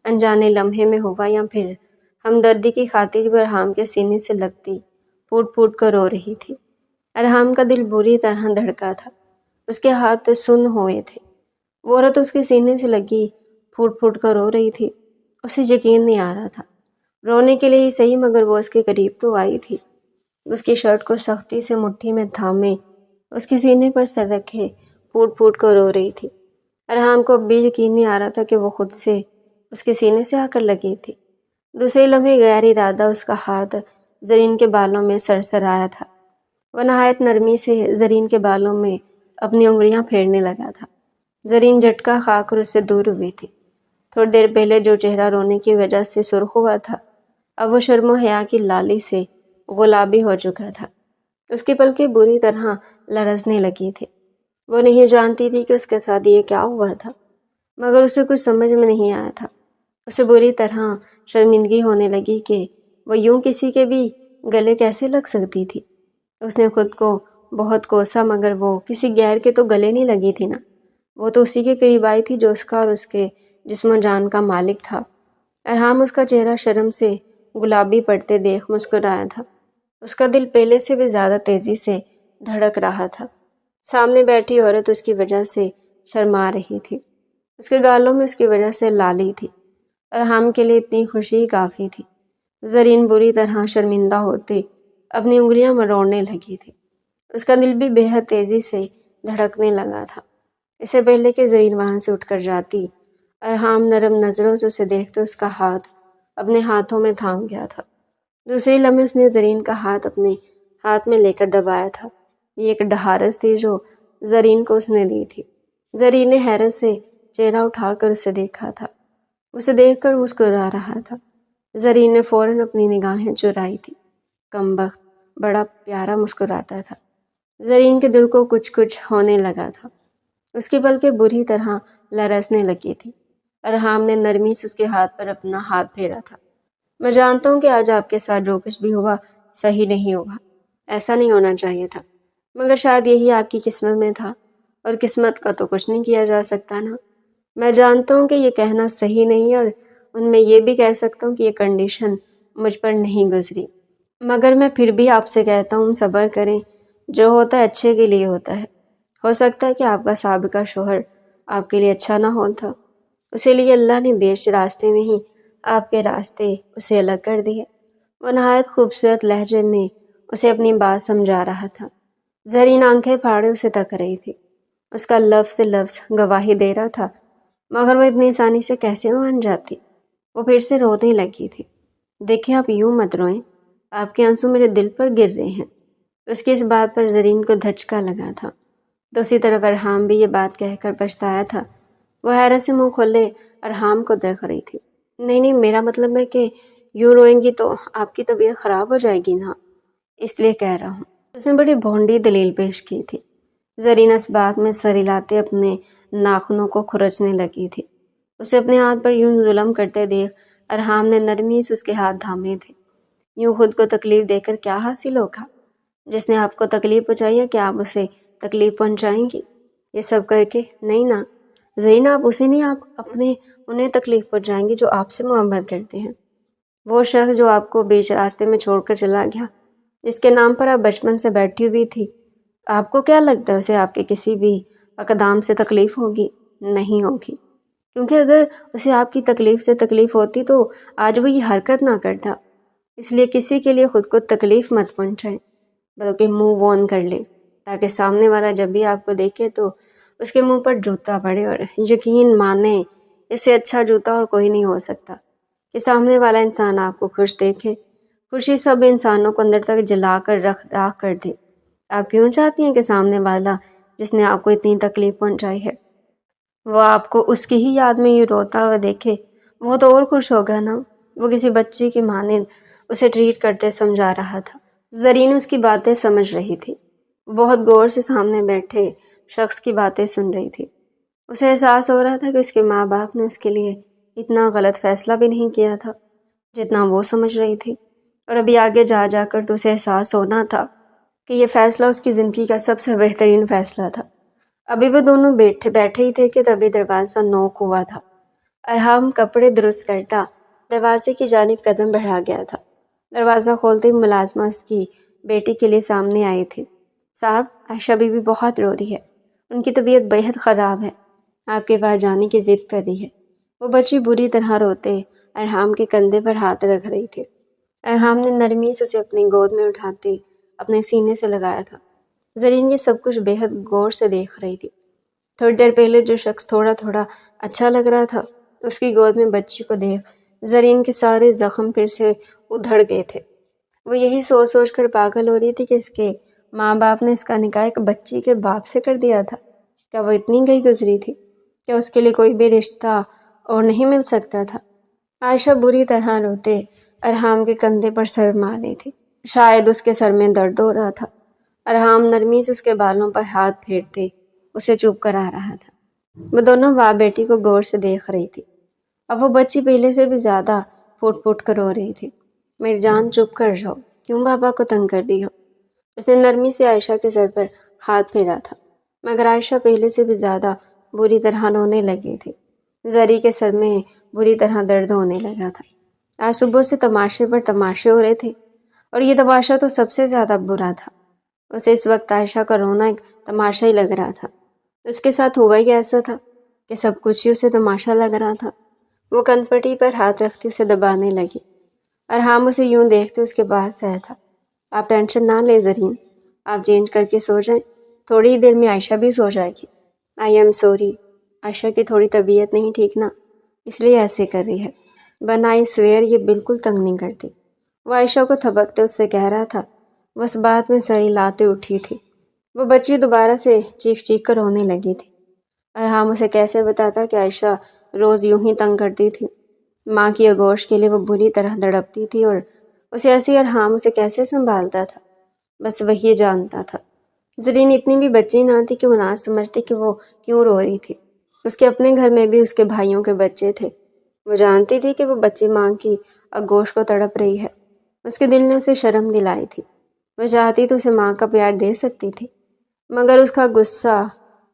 انجانے لمحے میں ہوا یا پھر ہمدردی کی خاطر وہ ارحام کے سینے سے لگتی پھوٹ پھوٹ کر رو رہی تھی۔ ارحام کا دل بری طرح دھڑکا تھا، اس کے ہاتھ سن ہوئے تھے۔ وہ عورت اس کے سینے سے لگی پھوٹ پھوٹ کر رو رہی تھی۔ اسے یقین نہیں آ رہا تھا، رونے کے لیے ہی صحیح مگر وہ اس کے قریب تو آئی تھی۔ اس کی شرٹ کو سختی سے مٹھی میں تھامے اس کے سینے پر سر رکھے پھوٹ پھوٹ کر رو رہی تھی۔ ارحام کو اب بھی یقین نہیں آ رہا تھا کہ وہ خود سے اس کے سینے سے آ کر لگی تھی۔ دوسرے لمحے غیر ارادہ اس کا ہاتھ زرین کے بالوں میں سرسر آیا تھا۔ وہ نہایت نرمی سے زرین کے بالوں میں اپنی انگلیاں پھیرنے لگا تھا۔ زرین جھٹکا کھا کر اس سے دور ہوئی تھی۔ تھوڑی دیر پہلے جو چہرہ رونے کی وجہ سے سرخ ہوا تھا، اب وہ شرم و حیا کی لالی سے گلابی ہو چکا تھا۔ اس کی پلکیں بری طرح لرزنے لگی تھی۔ وہ نہیں جانتی تھی کہ اس کے ساتھ یہ کیا ہوا تھا، مگر اسے کچھ سمجھ میں نہیں آیا تھا۔ اسے بری طرح شرمندگی ہونے لگی کہ وہ یوں کسی کے بھی گلے کیسے لگ سکتی تھی۔ اس نے خود کو بہت کوسا، مگر وہ کسی غیر کے تو گلے نہیں لگی تھی نا۔ وہ تو اسی کے قریب آئی تھی جو اس کا اور اس کے جسم و جان کا مالک تھا۔ ارحام اس کا چہرہ شرم سے گلابی پڑتے دیکھ مسکرایا تھا۔ اس کا دل پہلے سے بھی زیادہ تیزی سے دھڑک رہا تھا۔ سامنے بیٹھی عورت اس کی وجہ سے شرما رہی تھی، اس کے گالوں میں اس کی وجہ سے لالی تھی۔ ارحام کے لیے اتنی خوشی کافی تھی۔ زرین بری طرح شرمندہ ہوتے اپنی انگلیاں مروڑنے لگی تھی۔ اس کا دل بھی بے حد تیزی سے دھڑکنے لگا تھا۔ اس سے پہلے کہ زرین وہاں سے اٹھ کر جاتی، ارحام نرم نظروں سے اسے دیکھتے اس کا ہاتھ اپنے ہاتھوں میں تھام گیا تھا۔ دوسری لمحے اس نے زرین کا ہاتھ اپنے ہاتھ میں لے کر دبایا تھا۔ یہ ایک ڈھارس تھی جو زرین کو اس نے دی تھی۔ زرین نے حیرت سے چہرہ اٹھا کر اسے دیکھا تھا۔ اسے دیکھ کر مسکرا رہا تھا۔ زرین نے فوراً اپنی نگاہیں چرائی تھی۔ کمبخت بڑا پیارا مسکراتا تھا۔ زرین کے دل کو کچھ ہونے لگا تھا۔ اس کی پلکیں بری طرح لرزنے لگی تھی۔ ارحام نے نرمی سے اس کے ہاتھ پر اپنا ہاتھ پھیرا تھا۔ میں جانتا ہوں کہ آج آپ کے ساتھ جو کچھ بھی ہوا صحیح نہیں ہوا، ایسا نہیں ہونا چاہیے تھا، مگر شاید یہی آپ کی قسمت میں تھا، اور قسمت کا تو کچھ نہیں کیا جا سکتا نا۔ میں جانتا ہوں کہ یہ کہنا صحیح نہیں، اور ان میں یہ بھی کہہ سکتا ہوں کہ یہ کنڈیشن مجھ پر نہیں گزری، مگر میں پھر بھی آپ سے کہتا ہوں صبر کریں، جو ہوتا ہے اچھے کے لیے ہوتا ہے۔ ہو سکتا ہے کہ آپ کا سابقہ شوہر آپ کے لیے اچھا نہ ہوتا، اسی لیے اللہ نے بیچ راستے میں ہی آپ کے راستے اسے الگ کر دیے۔ وہ نہایت خوبصورت لہجے میں اسے اپنی بات سمجھا رہا تھا۔ زرین آنکھیں پھاڑے اسے تک رہی تھی۔ اس کا لفظ سے لفظ گواہی دے رہا تھا، مگر وہ اتنی آسانی سے کیسے مان جاتی؟ وہ پھر سے رونے لگی تھی۔ دیکھیں آپ یوں مت روئیں، آپ کے آنسو میرے دل پر گر رہے ہیں۔ اس کی اس بات پر زرین کو دھچکا لگا تھا۔ دوسری طرف ارحام بھی یہ بات کہہ کر پچھتایا تھا۔ وہ حیرت سے منہ کھولے ارحام کو دیکھ رہی تھی۔ نہیں، میرا مطلب ہے کہ یوں روئیں گی تو آپ کی طبیعت خراب ہو جائے گی نا، اس لیے کہہ رہا ہوں۔ اس نے بڑی بھونڈی دلیل پیش کی تھی۔ زرین اس بات میں سر ہلاتے اپنے ناخنوں کو کھرچنے لگی تھی۔ اسے اپنے ہاتھ پر یوں ظلم کرتے دیکھ ارحام نے نرمی سے اس کے ہاتھ تھامے تھے۔ یوں خود کو تکلیف دے کر کیا حاصل ہوگا؟ جس نے آپ کو تکلیف پہنچائی ہے کہ آپ اسے تکلیف پہنچائیں گی؟ یہ سب کر کے نہیں نا زرین، آپ اسے نہیں، آپ انہیں تکلیف پہنچائیں گی جو آپ سے محبت کرتے ہیں۔ وہ شخص جو آپ کو بیچ راستے میں چھوڑ کر چلا گیا، جس کے نام پر آپ بچپن سے بیٹھی ہوئی تھی، آپ کو کیا لگتا ہے اسے آپ کے کسی بھی اقدام سے تکلیف ہوگی؟ نہیں ہوگی، کیونکہ اگر اسے آپ کی تکلیف سے تکلیف ہوتی تو آج وہ یہ حرکت نہ کرتا۔ اس لیے کسی کے لیے خود کو تکلیف مت پہنچائیں، بلکہ موو آن کر لیں، تاکہ سامنے والا جب بھی آپ کو دیکھے تو اس کے منہ پر جوتا پڑے، اور یقین مانیں اس سے اچھا جوتا اور کوئی نہیں ہو سکتا کہ سامنے والا انسان آپ کو خوش دیکھے۔ خوشی سب انسانوں کو اندر تک جلا کر راکھ کر دے۔ آپ کیوں چاہتی ہیں کہ سامنے والا جس نے آپ کو اتنی تکلیف پہنچائی ہے، وہ آپ کو اس کی ہی یاد میں یہ روتا ہوا دیکھے؟ وہ تو اور خوش ہوگا نا۔ وہ کسی بچے کی مانند اسے ٹریٹ کرتے سمجھا رہا تھا۔ زرین اس کی باتیں سمجھ رہی تھی، بہت غور سے سامنے بیٹھے شخص کی باتیں سن رہی تھی۔ اسے احساس ہو رہا تھا کہ اس کے ماں باپ نے اس کے لیے اتنا غلط فیصلہ بھی نہیں کیا تھا جتنا وہ سمجھ رہی تھی، اور ابھی آگے جا کر تو اسے احساس ہونا تھا کہ یہ فیصلہ اس کی زندگی کا سب سے بہترین فیصلہ تھا۔ ابھی وہ دونوں بیٹھے ہی تھے کہ تبھی دروازہ نوک ہوا تھا۔ ارحام کپڑے درست کرتا دروازے کی جانب قدم بڑھا گیا تھا۔ دروازہ کھولتے ہی ملازمہ اس کی بیٹی کے لیے سامنے آئی تھی۔ صاحب، عائشہ بی بی بہت رو رہی ہے، ان کی طبیعت بے حد خراب ہے، آپ کے پاس جانے کی ضد کر رہی ہے۔ وہ بچی بری طرح روتے ارحام کے کندھے پر ہاتھ رکھ رہی تھی۔ ارحام نے نرمی سے اسے اپنی گود میں اٹھاتے اپنے سینے سے لگایا تھا۔ زرین یہ سب کچھ بے حد غور سے دیکھ رہی تھی۔ تھوڑی دیر پہلے جو شخص تھوڑا اچھا لگ رہا تھا، اس کی گود میں بچی کو دیکھ زرین کے سارے زخم پھر سے ادھڑ گئے تھے۔ وہ یہی سوچ کر پاگل ہو رہی تھی کہ اس کے ماں باپ نے اس کا نکاح ایک بچی کے باپ سے کر دیا تھا۔ کیا وہ اتنی گئی گزری تھی؟ کیا اس کے لیے کوئی بھی رشتہ اور نہیں مل سکتا تھا؟ عائشہ بری طرح روتے ارحام کے کندھے پر سر مار رہی تھی۔ شاید اس کے سر میں درد ہو رہا تھا۔ ارحام نرمی سے اس کے بالوں پر ہاتھ پھیرتے اسے چپ کرا رہا تھا۔ وہ دونوں باپ بیٹی کو غور سے دیکھ رہی تھی۔ اب وہ بچی پہلے سے بھی زیادہ پھوٹ کر رو رہی تھی۔ میری جان چپ کر جاؤ، کیوں بابا کو تنگ کر دی ہو؟ اس نے نرمی سے عائشہ کے سر پر ہاتھ پھیرا تھا، مگر عائشہ پہلے سے بھی زیادہ بری طرح رونے لگی تھی۔ زری کے سر میں بری طرح درد ہونے لگا تھا۔ آج صبح سے تماشے پر تماشے ہو رہے تھے، اور یہ تماشا تو سب سے زیادہ برا تھا۔ اسے اس وقت عائشہ کا رونا ایک تماشا ہی لگ رہا تھا۔ اس کے ساتھ ہوا ہی ایسا تھا کہ سب کچھ ہی اسے تماشا لگ رہا تھا۔ وہ کنپٹی پر ہاتھ رکھتی اسے دبانے لگی۔ ارحام اسے یوں دیکھتے اس کے پاس آیا تھا۔ آپ ٹینشن نہ لیں زرین، آپ چینج کر کے سو جائیں، تھوڑی دیر میں عائشہ بھی سو جائے گی۔ آئی ایم سوری، عائشہ کی تھوڑی طبیعت نہیں ٹھیک نا، اس لیے ایسے کر رہی ہے، ورنہ آئی سویئر یہ بالکل تنگ نہیں کرتی۔ وہ عائشہ کو تھپکتے اس سے کہہ رہا تھا۔ وہ اس بات میں سر ہلاتے اٹھی تھی۔ وہ بچی دوبارہ سے چیخ چیخ کر رونے لگی تھی۔ ارحام اسے کیسے بتاتا کہ عائشہ روز یوں ہی تنگ کرتی تھی۔ ماں کی آغوش کے لیے وہ بری طرح تڑپتی تھی اور اسے ایسے ارحام اسے کیسے سنبھالتا تھا، بس وہی جانتا تھا۔ زرین اتنی بھی بچی نہ تھی کہ وہ نہ سمجھتی کہ وہ کیوں رو رہی تھی۔ اس کے اپنے گھر میں بھی اس کے بھائیوں کے بچے تھے۔ وہ جانتی تھی کہ وہ بچی ماں کی آغوش کو تڑپ رہی ہے۔ اس کے دل نے اسے شرم دلائی تھی۔ وہ چاہتی تو اسے ماں کا پیار دے سکتی تھی، مگر اس کا غصہ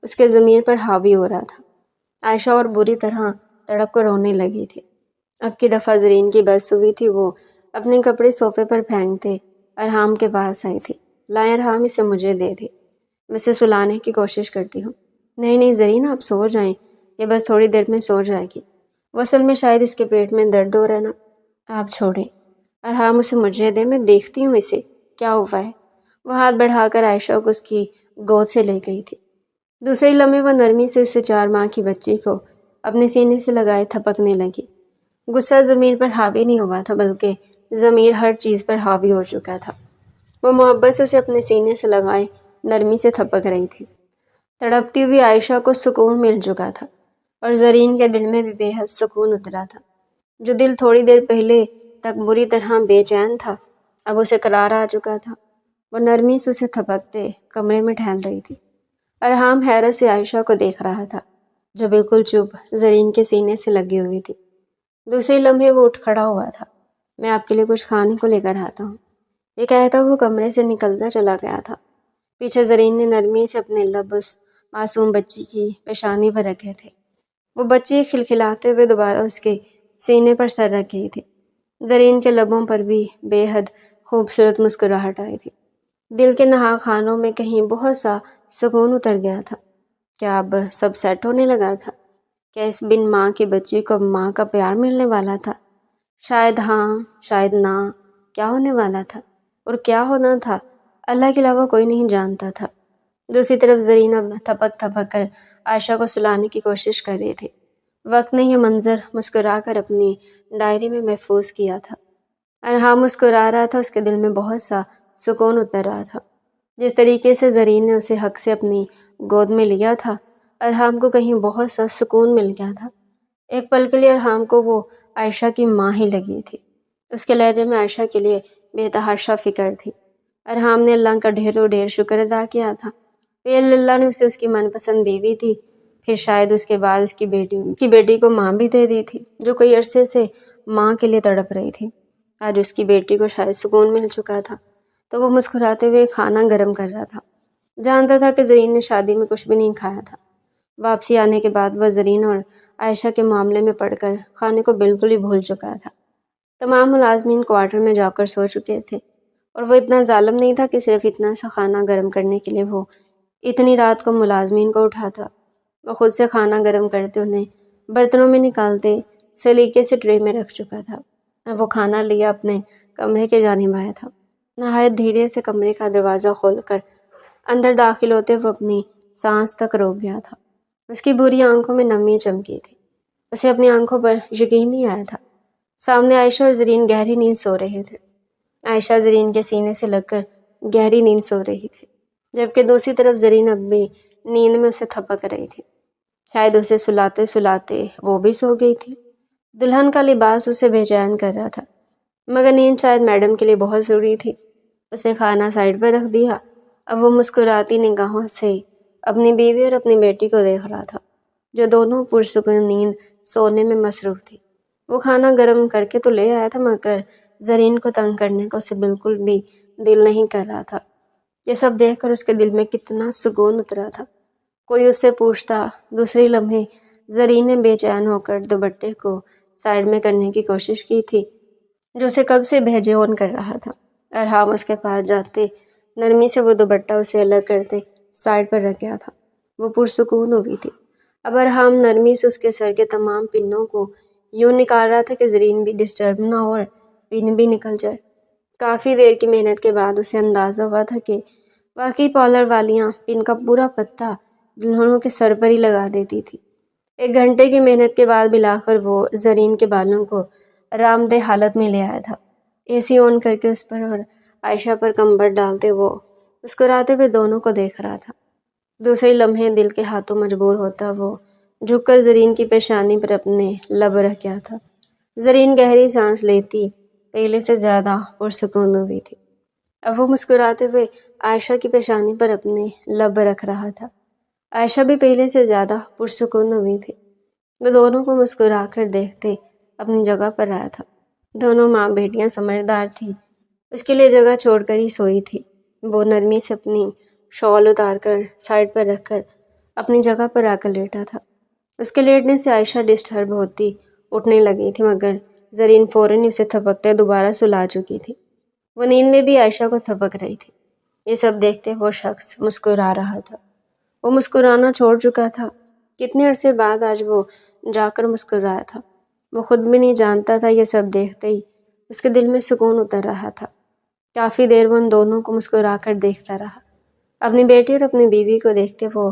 اس کے ضمیر پر حاوی ہو رہا تھا۔ عائشہ اور بری طرح تڑپ کر رونے لگی تھی۔ اب کی دفعہ زرین کی بس ہوئی تھی۔ وہ اپنے کپڑے صوفے پر پھینکتے ارحام کے پاس آئی تھی۔ لائیں ارحام، اسے مجھے دے دے، میں اسے سلانے کی کوشش کرتی ہوں۔ نہیں نہیں زرین، آپ سو جائیں، یہ بس تھوڑی دیر میں سو جائے گی، وہ اصل میں شاید اس کے پیٹ میں درد ہو رہا ہے نا، آپ چھوڑیں۔ ارحام، اسے مجھے دے، میں دیکھتی ہوں اسے کیا ہوا ہے۔ وہ ہاتھ بڑھا کر عائشہ کو اس کی گود سے لے گئی تھی۔ دوسرے لمحے وہ نرمی سے اس 4 ماہ کی بچی کو اپنے سینے سے لگائے تھپکنے لگی۔ غصہ ضمیر پر حاوی نہیں ہوا تھا، بلکہ ضمیر ہر چیز پر حاوی ہو چکا تھا۔ وہ محبت سے اسے اپنے سینے سے لگائے نرمی سے تھپک رہی تھی۔ تڑپتی ہوئی عائشہ کو سکون مل چکا تھا اور زرین کے دل میں بھی بے حد سکون اترا تھا۔ جو دل تھوڑی دیر پہلے تک بری طرح بے چین تھا، اب اسے قرار آ چکا تھا۔ وہ نرمی سے اسے تھپکتے کمرے میں ٹہل رہی تھی۔ ارحام حیرت سے عائشہ کو دیکھ رہا تھا، جو بالکل چپ زرین کے سینے سے لگی ہوئی تھی۔ دوسرے لمحے وہ اٹھ کھڑا ہوا تھا۔ میں آپ کے لیے کچھ کھانے کو لے کر آتا ہوں، یہ کہتا وہ کمرے سے نکلتا چلا گیا تھا۔ پیچھے زرین نے نرمی سے اپنے لب اس معصوم بچی کی پیشانی پر رکھے تھے۔ وہ بچی کھلکھلاتے ہوئے دوبارہ اس کے سینے پر سر رکھ گئی تھی۔ زرین کے لبوں پر بھی بے حد خوبصورت مسکراہٹ آئی تھی۔ دل کے نہا خانوں میں کہیں بہت سا سکون اتر گیا تھا۔ کیا اب سب سیٹ ہونے لگا تھا؟ کیا اس بن ماں کی بچی کو اب ماں کا پیار ملنے والا تھا؟ شاید ہاں، شاید نہ، کیا ہونے والا تھا اور کیا ہونا تھا اللہ کے علاوہ کوئی نہیں جانتا تھا۔ دوسری طرف زرین اب تھپک تھپک کر عائشہ کو سلانے کی کوشش کر رہی تھی۔ وقت نے یہ منظر مسکرا کر اپنی ڈائری میں محفوظ کیا تھا۔ ارحام مسکرا رہا تھا، اس کے دل میں بہت سا سکون اتر رہا تھا۔ جس طریقے سے زرین نے اسے حق سے اپنی گود میں لیا تھا، ارحام کو کہیں بہت سا سکون مل گیا تھا۔ ایک پل کے لیے ارحام کو وہ عائشہ کی ماں ہی لگی تھی۔ اس کے لہجے میں عائشہ کے لیے بے تحاشا فکر تھی۔ ارحام نے اللہ کا ڈھیروں ڈھیر شکر ادا کیا تھا کہ اللہ نے اسے اس کی من پسند بیوی دی، پھر شاید اس کے بعد اس کی بیٹی کو ماں بھی دے دی تھی، جو کئی عرصے سے ماں کے لیے تڑپ رہی تھی۔ آج اس کی بیٹی کو شاید سکون مل چکا تھا، تو وہ مسکراتے ہوئے کھانا گرم کر رہا تھا۔ جانتا تھا کہ زرین نے شادی میں کچھ بھی نہیں کھایا تھا۔ واپسی آنے کے بعد وہ زرین اور عائشہ کے معاملے میں پڑھ کر کھانے کو بالکل ہی بھول چکا تھا۔ تمام ملازمین کوارٹر میں جا کر سو چکے تھے اور وہ اتنا ظالم نہیں تھا کہ صرف اتنا سا کھانا گرم کرنے کے لیے وہ اتنی رات کو ملازمین کو اٹھاتا۔ وہ خود سے کھانا گرم کرتے انہیں برتنوں میں نکالتے سلیقے سے ٹرے میں رکھ چکا تھا۔ اب وہ کھانا لیا اپنے کمرے کے جانب آیا تھا۔ نہایت دھیرے سے کمرے کا دروازہ کھول کر اندر داخل ہوتے وہ اپنی سانس تک روک گیا تھا۔ اس کی بری آنکھوں میں نمی چمکی تھی۔ اسے اپنی آنکھوں پر یقین نہیں آیا تھا۔ سامنے عائشہ اور زرین گہری نیند سو رہے تھے۔ عائشہ زرین کے سینے سے لگ کر گہری نیند سو رہی تھی، جبکہ دوسری طرف زرین اب بھی نیند میں اسے تھپک رہی تھی۔ شاید اسے سلاتے سلاتے وہ بھی سو گئی تھی۔ دلہن کا لباس اسے بے چین کر رہا تھا، مگر نیند شاید میڈم کے لیے بہت ضروری تھی۔ اس نے کھانا سائڈ پر رکھ دیا۔ اب وہ مسکراتی نگاہوں سے اپنی بیوی اور اپنی بیٹی کو دیکھ رہا تھا، جو دونوں پرسکون نیند سونے میں مصروف تھی۔ وہ کھانا گرم کر کے تو لے آیا تھا، مگر زرین کو تنگ کرنے کا اسے بالکل بھی دل نہیں کر رہا تھا۔ یہ سب دیکھ کر اس کے دل میں کتنا سکون اترا تھا۔ کوئی اس سے پوچھتا، دوسرے لمحے زرین نے بے چین ہو کر دوپٹے کو سائڈ میں کرنے کی کوشش کی تھی، جو اسے کب سے بے چین کر رہا تھا۔ ارحام اس کے پاس جاتے نرمی سے وہ دوپٹہ اسے الگ کرتے سائڈ پر رکھ گیا تھا۔ وہ پرسکون ہوئی تھی۔ اب ارحام نرمی سے اس کے سر کے تمام پنوں کو یوں نکال رہا تھا کہ زرین بھی ڈسٹرب نہ ہو اور پن بھی نکل جائے۔ کافی دیر کی محنت کے بعد اسے اندازہ ہوا تھا کہ واقعی پارلر والیاں پن کا پورا پتہ دلہنوں کے سر پر ہی لگا دیتی تھی۔ 1 گھنٹے کی محنت کے بعد بلاخر وہ زرین کے بالوں کو آرام دہ حالت میں لے آیا تھا۔ اے سی آن کر کے اس پر اور عائشہ پر کمبل ڈالتے وہ مسکراتے ہوئے دونوں کو دیکھ رہا تھا۔ دوسرے لمحے دل کے ہاتھوں مجبور ہوتا وہ جھک کر زرین کی پیشانی پر اپنے لب رکھ گیا تھا۔ زرین گہری سانس لیتی پہلے سے زیادہ پرسکون ہوئی تھی۔ اب وہ مسکراتے ہوئے عائشہ کی پیشانی پر اپنے لب رکھ رہا تھا۔ عائشہ بھی پہلے سے زیادہ پرسکون ہوئی تھی۔ وہ دونوں کو مسکرا کر دیکھتے اپنی جگہ پر آیا تھا۔ دونوں ماں بیٹیاں سمجھدار تھی، اس کے لیے جگہ چھوڑ کر ہی سوئی تھی۔ وہ نرمی سے اپنی شال اتار کر سائڈ پر رکھ کر اپنی جگہ پر آ کر لیٹا تھا۔ اس کے لیٹنے سے عائشہ ڈسٹرب ہوتی اٹھنے لگی تھی، مگر زرین فوراً ہی اسے تھپکتے دوبارہ سلا چکی تھی۔ وہ نیند میں بھی عائشہ کو تھپک رہی تھی۔ یہ سب دیکھتے وہ شخص مسکرا رہا تھا۔ وہ مسکرانا چھوڑ چکا تھا۔ کتنے عرصے بعد آج وہ جا کر مسکرایا تھا۔ وہ خود بھی نہیں جانتا تھا، یہ سب دیکھتے ہی اس کے دل میں سکون اتر رہا تھا۔ کافی دیر وہ ان دونوں کو مسکرا کر دیکھتا رہا۔ اپنی بیٹی اور اپنی بیوی کو دیکھتے وہ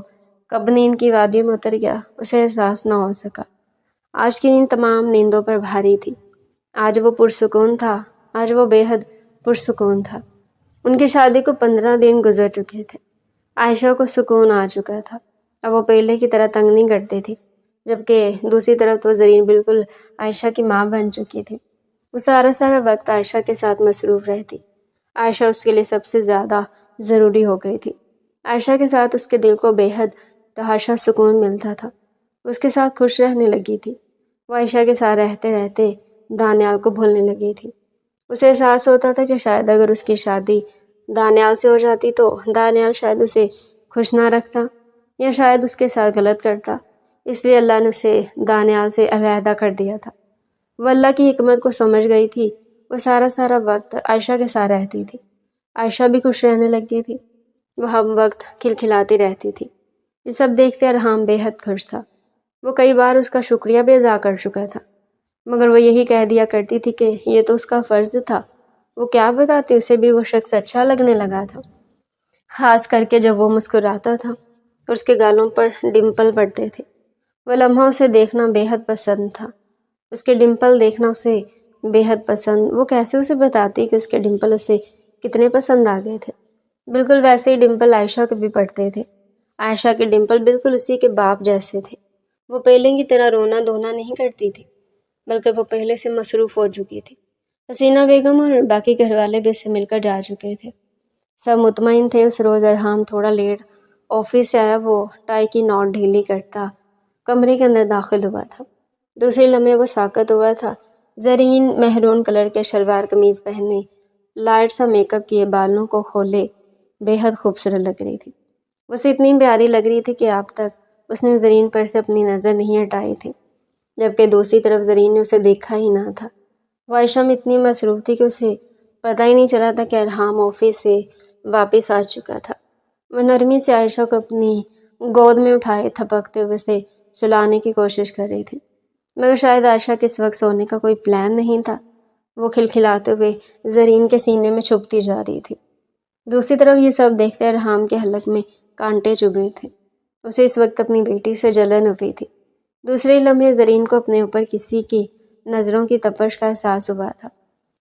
کب نیند کی وادیوں میں اتر گیا اسے احساس نہ ہو سکا۔ آج کی نیند تمام نیندوں پر بھاری تھی۔ آج وہ پرسکون تھا، آج وہ بے حد پرسکون تھا۔ ان کی شادی کو 15 دن گزر چکے تھے۔ عائشہ کو سکون آ چکا تھا۔ اب وہ پہلے کی طرح تنگ نہیں کرتی تھی، جبکہ دوسری طرف تو زرین بالکل عائشہ کی ماں بن چکی تھی۔ وہ سارا وقت عائشہ کے ساتھ مصروف رہتی۔ عائشہ اس کے لیے سب سے زیادہ ضروری ہو گئی تھی۔ عائشہ کے ساتھ اس کے دل کو بے حد تحاشا سکون ملتا تھا۔ اس کے ساتھ خوش رہنے لگی تھی۔ وہ عائشہ کے ساتھ رہتے رہتے دانیال کو بھولنے لگی تھی۔ اسے احساس ہوتا تھا کہ شاید اگر اس کی شادی دانیال سے ہو جاتی تو دانیال شاید اسے خوش نہ رکھتا، یا شاید اس کے ساتھ غلط کرتا، اس لیے اللہ نے اسے دانیال سے علیحدہ کر دیا تھا۔ وہ اللہ کی حکمت کو سمجھ گئی تھی۔ وہ سارا وقت عائشہ کے ساتھ رہتی تھی۔ عائشہ بھی خوش رہنے لگی تھی۔ وہ ہم وقت کھلکھلاتی رہتی تھی۔ یہ سب دیکھتے ارحام بے حد خوش تھا۔ وہ کئی بار اس کا شکریہ بھی ادا کر چکا تھا، مگر وہ یہی کہہ دیا کرتی تھی کہ یہ تو اس کا فرض تھا۔ وہ کیا بتاتی، اسے بھی وہ شخص اچھا لگنے لگا تھا، خاص کر کے جب وہ مسکراتا تھا اور اس کے گالوں پر ڈمپل پڑتے تھے۔ وہ لمحہ اسے دیکھنا بے حد پسند تھا۔ اس کے ڈمپل دیکھنا اسے بے حد پسند۔ وہ کیسے اسے بتاتی کہ اس کے ڈمپل اسے کتنے پسند آ گئے تھے؟ بالکل ویسے ہی ڈمپل عائشہ کے بھی پڑتے تھے۔ عائشہ کے ڈمپل بالکل اسی کے باپ جیسے تھے۔ وہ پہلے کی طرح رونا دھونا نہیں کرتی تھی، بلکہ وہ پہلے سے مصروف ہو چکی تھی۔ حسینہ بیگم اور باقی گھر والے بھی اسے مل کر جا چکے تھے۔ سب مطمئن تھے۔ اس روز ارحام تھوڑا لیٹ آفس سے آیا۔ وہ ٹائی کی نوٹ ڈھیلی کرتا کمرے کے اندر داخل ہوا تھا۔ دوسرے لمحے وہ ساکت ہوا تھا۔ زرین میہرون کلر کے شلوار قمیض پہنے، لائٹ سا میک اپ کیے، بالوں کو کھولے بے حد خوبصورت لگ رہی تھی۔ وہ اسے اتنی پیاری لگ رہی تھی کہ اب تک اس نے زرین پر سے اپنی نظر نہیں ہٹائی تھی، جبکہ دوسری طرف زرین نے اسے دیکھا ہی نہ تھا۔ وہ عائشہ میں اتنی مصروف تھی کہ اسے پتہ ہی نہیں چلا تھا کہ ارحام آفس سے واپس آ چکا تھا۔ وہ نرمی سے عائشہ کو اپنی گود میں اٹھائے تھپکتے ہوئے اسے سلانے کی کوشش کر رہی تھی، مگر شاید عائشہ کے اس وقت سونے کا کوئی پلان نہیں تھا۔ وہ کھلکھلاتے ہوئے زرین کے سینے میں چھپتی جا رہی تھی۔ دوسری طرف یہ سب دیکھتے ارحام کے حلق میں کانٹے چبھے تھے۔ اسے اس وقت اپنی بیٹی سے جلن ہوئی تھی۔ دوسرے لمحے زرین کو اپنے اوپر کسی کی نظروں کی تپش کا احساس ہوا تھا۔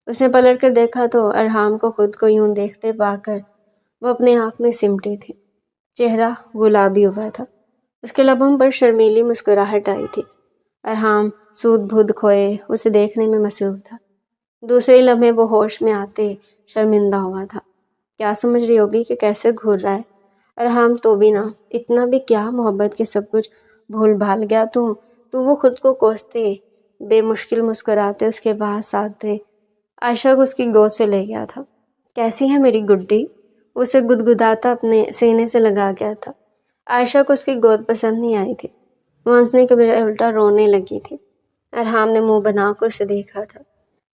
اس نے پلٹ کر دیکھا تو ارحام کو خود کو یوں دیکھتے پا کر وہ اپنے آپ میں سمٹی تھی۔ چہرہ گلابی ہوا تھا، اس کے لبوں پر شرمیلی مسکراہٹ آئی تھی۔ ارحام سود بدھ کھوئے اسے دیکھنے میں مصروف تھا۔ دوسرے لمحے وہ ہوش میں آتے شرمندہ ہوا تھا۔ کیا سمجھ رہی ہوگی کہ کیسے گھور رہا ہے؟ ارحام تو بھی نہ، اتنا بھی کیا محبت کے سب کچھ بھول بھال گیا تو وہ خود کو کوستے بے مشکل مسکراتے اس کے پاس آتے عائشہ کو اس کی گود سے لے گیا تھا۔ کیسی ہے میری گڈی؟ اسے گدگداتا اپنے سینے سے لگا گیا تھا۔ عائشہ کو اس کی گود پسند نہیں آئی تھی۔ وہ ہنسنے کے بجائے الٹا رونے لگی تھی۔ ارحام نے منہ بنا کر اسے دیکھا تھا،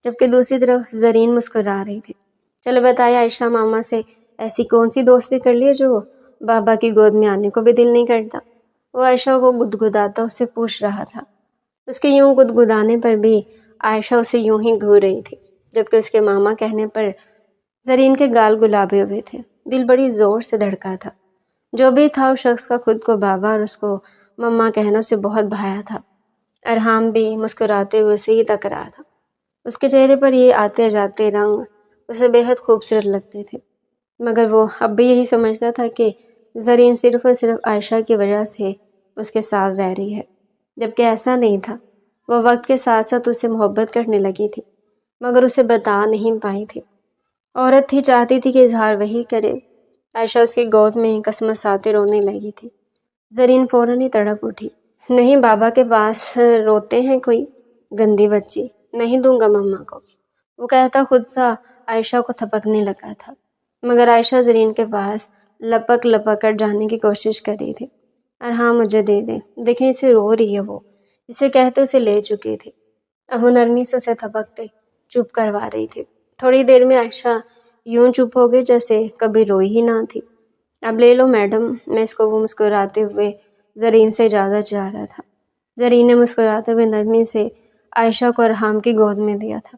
جبکہ دوسری طرف زرین مسکرا رہی تھی۔ چلو بتائے عائشہ ماما سے ایسی کون سی دوستی کر لی ہے جو بابا کی گود میں آنے کو بھی دل نہیں کرتا؟ وہ عائشہ کو گدگداتا اسے پوچھ رہا تھا۔ اس کے یوں گدگدانے پر بھی عائشہ اسے یوں ہی گھور رہی تھی، جبکہ اس کے ماما کہنے پر زرین کے گال گلابے ہوئے تھے۔ دل بڑی زور سے دھڑکا تھا۔ جو بھی تھا اس شخص کا خود کو بابا اور اس کو مما کہنا اسے بہت بھایا تھا۔ ارحام بھی مسکراتے ہوئے اسے ہی تک رہا تھا۔ اس کے چہرے پر یہ آتے جاتے رنگ اسے بے حد خوبصورت لگتے تھے، مگر وہ اب بھی یہی سمجھتا تھا کہ زرین صرف اور صرف عائشہ کی وجہ سے اس کے ساتھ رہ رہی ہے، جبکہ ایسا نہیں تھا۔ وہ وقت کے ساتھ ساتھ اسے محبت کرنے لگی تھی، مگر اسے بتا نہیں پائی تھی۔ عورت تھی، چاہتی تھی کہ اظہار وہی کرے۔ عائشہ اس کی گود میں کسمساتے رونے لگی تھی۔ زرین فوراً ہی تڑپ اٹھی۔ نہیں، بابا کے پاس روتے ہیں کوئی، گندی بچی، نہیں دوں گا مما کو، وہ کہتا خود سا عائشہ کو تھپکنے لگا تھا، مگر عائشہ زرین کے پاس لپک لپک کر جانے کی کوشش کر رہی تھی۔ ارحام مجھے دے دیں، دیکھیں اسے رو رہی ہے، وہ اسے کہتے اسے لے چکی تھی۔ اب وہ نرمی سے اسے تھپکتے چپ کروا رہی تھی۔ تھوڑی دیر میں عائشہ یوں چپ ہو گئی جیسے کبھی روئی ہی نہ تھی۔ اب لے لو میڈم، میں اس کو وہ مسکراتے ہوئے زرین سے اجازت چاہ رہا تھا۔ زرین نے مسکراتے ہوئے نرمی سے عائشہ کو ارحام کی گود میں دیا تھا۔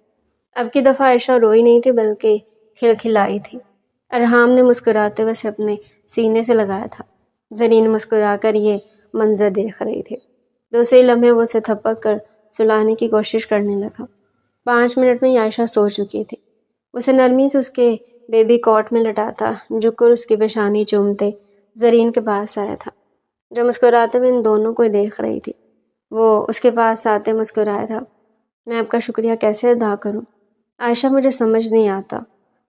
اب کی دفعہ عائشہ روئی نہیں تھی بلکہ کھلکھلائی تھی۔ ارحام نے مسکراتے ہوئے اسے اپنے سینے سے لگایا تھا۔ زرین مسکرا کر یہ منظر دیکھ رہی تھی۔ دوسرے لمحے وہ اسے تھپک کر سلانے کی کوشش کرنے لگا۔ 5 منٹ میں عائشہ سو چکی تھی۔ اسے نرمی سے اس کے بیبی کوٹ میں لٹاتا، جھک کر اس کی پیشانی چومتے زرین کے پاس آیا تھا، جو مسکراتے ہوئے ان دونوں کو دیکھ رہی تھی۔ وہ اس کے پاس آتے مسکرایا تھا۔ میں آپ کا شکریہ کیسے ادا کروں؟ عائشہ مجھے سمجھ نہیں آتا،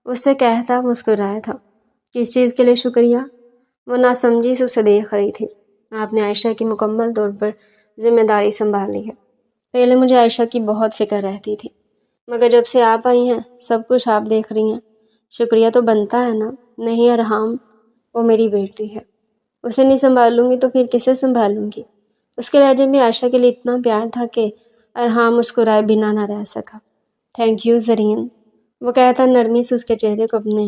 اس سے کہتا مسکرایا تھا۔ کس چیز کے لیے شکریہ؟ وہ ناسمجھی سے اسے دیکھ رہی تھی۔ آپ نے عائشہ کی مکمل طور پر ذمہ داری سنبھال لی ہے۔ پہلے مجھے عائشہ کی بہت فکر رہتی تھی، مگر جب سے آپ آئی ہیں سب کچھ آپ دیکھ رہی ہیں، شکریہ تو بنتا ہے نا؟ نہیں ارحام، وہ میری بیٹی ہے، اسے نہیں سنبھالوں گی تو پھر کسے سنبھالوں گی؟ اس کے لہجے میں عائشہ کے لیے اتنا پیار تھا کہ ارحام مسکرائے بنا نہ رہ سکا۔ تھینک یو زرین، وہ کہتا نرمی سے اس کے چہرے کو اپنے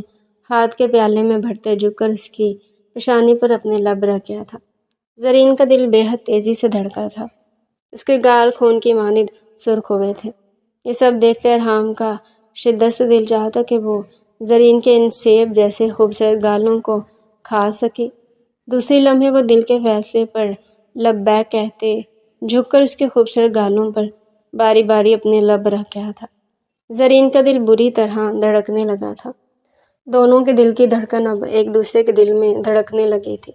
ہاتھ کے پیالے میں بھرتے جھک کر اس کی پیشانی پر اپنے لب رکھ گیا تھا۔ زرین کا دل بے حد تیزی سے دھڑکا تھا۔ اس کے گال خون کی مانند سرخ ہوئے تھے۔ یہ سب دیکھتے ارحام کا شدت سے دل چاہتا کہ وہ زرین کے ان سیب جیسے خوبصورت گالوں کو کھا سکے۔ دوسری لمحے وہ دل کے فیصلے پر لبیک کہتے جھک کر اس کے خوبصورت گالوں پر باری باری اپنے لب رکھ گیا تھا۔ زرین کا دل بری طرح دھڑکنے لگا تھا۔ دونوں کے دل کی دھڑکن اب ایک دوسرے کے دل میں دھڑکنے لگی تھی۔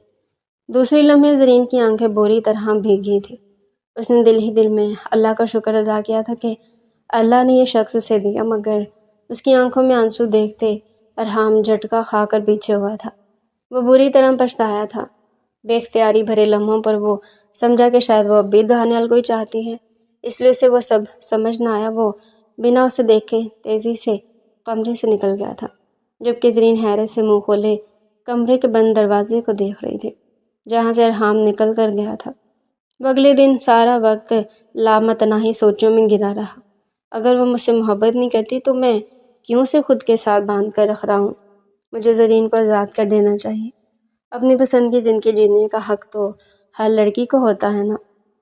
دوسری لمحے زرین کی آنکھیں بری طرح بھیگی تھی۔ اس نے دل ہی دل میں اللہ کا شکر ادا کیا تھا کہ اللہ نے یہ شخص اسے دیا، مگر اس کی آنکھوں میں آنسو دیکھتے ارحام جھٹکا کھا کر پیچھے ہوا تھا۔ وہ بری طرح پچھتایا تھا۔ بے اختیاری بھرے لمحوں پر وہ سمجھا کہ شاید وہ اب بھی دانیال کو ہی چاہتی ہے، اس لیے اسے وہ سب سمجھ نہ آیا۔ وہ بنا اسے دیکھے تیزی سے کمرے سے نکل گیا تھا، جبکہ زرین حیرت سے منہ کھولے کمرے کے بند دروازے کو دیکھ رہی تھی جہاں سے ارحام نکل کر گیا تھا۔ وہ اگلے دن سارا وقت لامتناہی سوچوں میں گرا رہا۔ اگر وہ مجھ سے محبت نہیں کرتی تو میں کیوں سے خود کے ساتھ باندھ کر رکھ رہا ہوں؟ مجھے زرین کو آزاد کر دینا چاہیے۔ اپنی پسند کی زندگی جینے کا حق تو ہر لڑکی کو ہوتا ہے نا،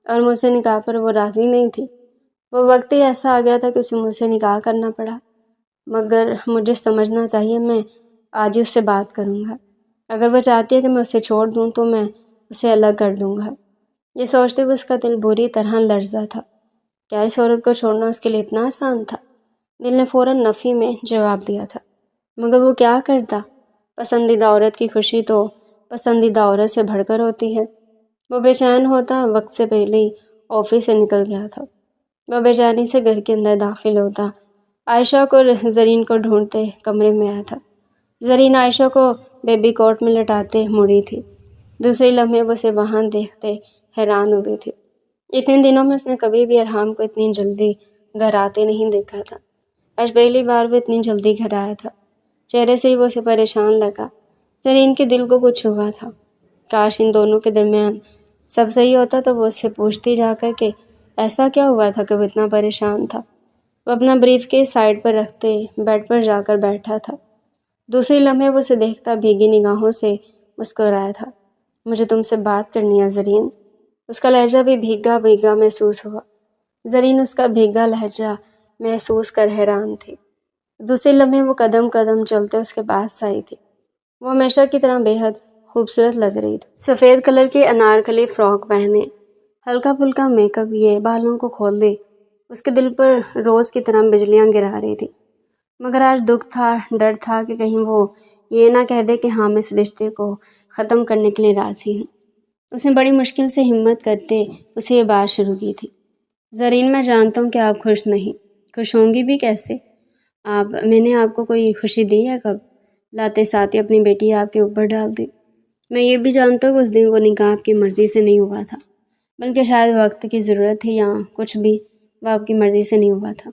اور مجھ سے نکاح پر وہ راضی نہیں تھی۔ وہ وقت ہی ایسا آ گیا تھا کہ اسے مجھ سے نکاح کرنا پڑا، مگر مجھے سمجھنا چاہیے میں آج ہی اس سے بات کروں گا۔ اگر وہ چاہتی ہے کہ میں اسے چھوڑ دوں تو میں اسے الگ کر دوں گا۔ یہ سوچتے ہوئے اس کا دل بری طرح لرزا تھا۔ کیا اس عورت کو چھوڑنا اس کے لیے اتنا آسان تھا؟ دل نے فوراً نفی میں جواب دیا تھا، مگر وہ کیا کرتا؟ پسندیدہ عورت کی خوشی تو پسندیدہ عورت سے بڑھ کر ہوتی ہے۔ وہ بے چین ہوتا وقت سے پہلے ہی آفس سے نکل گیا تھا۔ وہ بے چینی سے گھر کے اندر داخل ہوتا عائشہ کو زرین کو ڈھونڈتے کمرے میں آیا تھا۔ زرین عائشہ کو بیبی کوٹ میں لٹاتے مڑی تھی۔ دوسرے لمحے وہ اسے وہاں دیکھتے حیران ہوئے تھے۔ اتنے دنوں میں اس نے کبھی بھی ارحام کو اتنی جلدی گھر آتے نہیں دیکھا تھا۔ آج پہلی بار وہ اتنی جلدی گھر آیا تھا۔ چہرے سے ہی وہ اسے پریشان لگا۔ زرین کے دل کو کچھ ہوا تھا۔ کاش ان دونوں کے درمیان سب صحیح ہوتا تو وہ اس سے پوچھتی جا کر کہ ایسا کیا ہوا تھا کہ وہ اتنا پریشان تھا۔ وہ اپنا بریف کیس سائڈ پر رکھتے بیڈ پر جا کر بیٹھا تھا۔ دوسری لمحے وہ اسے دیکھتا بھیگی نگاہوں سے مسکرایا تھا۔ مجھے تم سے بات کرنی ہے زرین۔ اس کا لہجہ بھی بھیگا بھیگا محسوس ہوا۔ زرین اس کا بھیگا لہجہ محسوس کر حیران تھی۔ دوسرے لمحے وہ قدم قدم چلتے اس کے پاس آئی تھی۔ وہ ہمیشہ کی طرح بے حد خوبصورت لگ رہی تھی۔ سفید کلر کی انارکلی فراک پہنے، ہلکا پھلکا میک اپ یہ بالوں کو کھول دے، اس کے دل پر روز کی طرح بجلیاں گرا رہی تھی۔ مگر آج دکھ تھا، ڈر تھا کہ کہیں وہ یہ نہ کہہ دے کہ ہاں میں اس رشتے کو ختم کرنے کے لیے راضی ہوں۔ اس نے بڑی مشکل سے ہمت کرتے اسے یہ بات شروع کی تھی۔ زرین، میں جانتا ہوں کہ آپ خوش نہیں، خوش ہوں گی بھی کیسے؟ میں نے آپ کو کوئی خوشی دی ہے کب؟ لاتے ساتھ ہی اپنی بیٹی آپ کے اوپر ڈال دی۔ میں یہ بھی جانتا ہوں کہ اس دن وہ نکاح آپ کی مرضی سے نہیں ہوا تھا، بلکہ شاید وقت کی ضرورت تھی یا کچھ بھی، وہ آپ کی مرضی سے نہیں ہوا تھا۔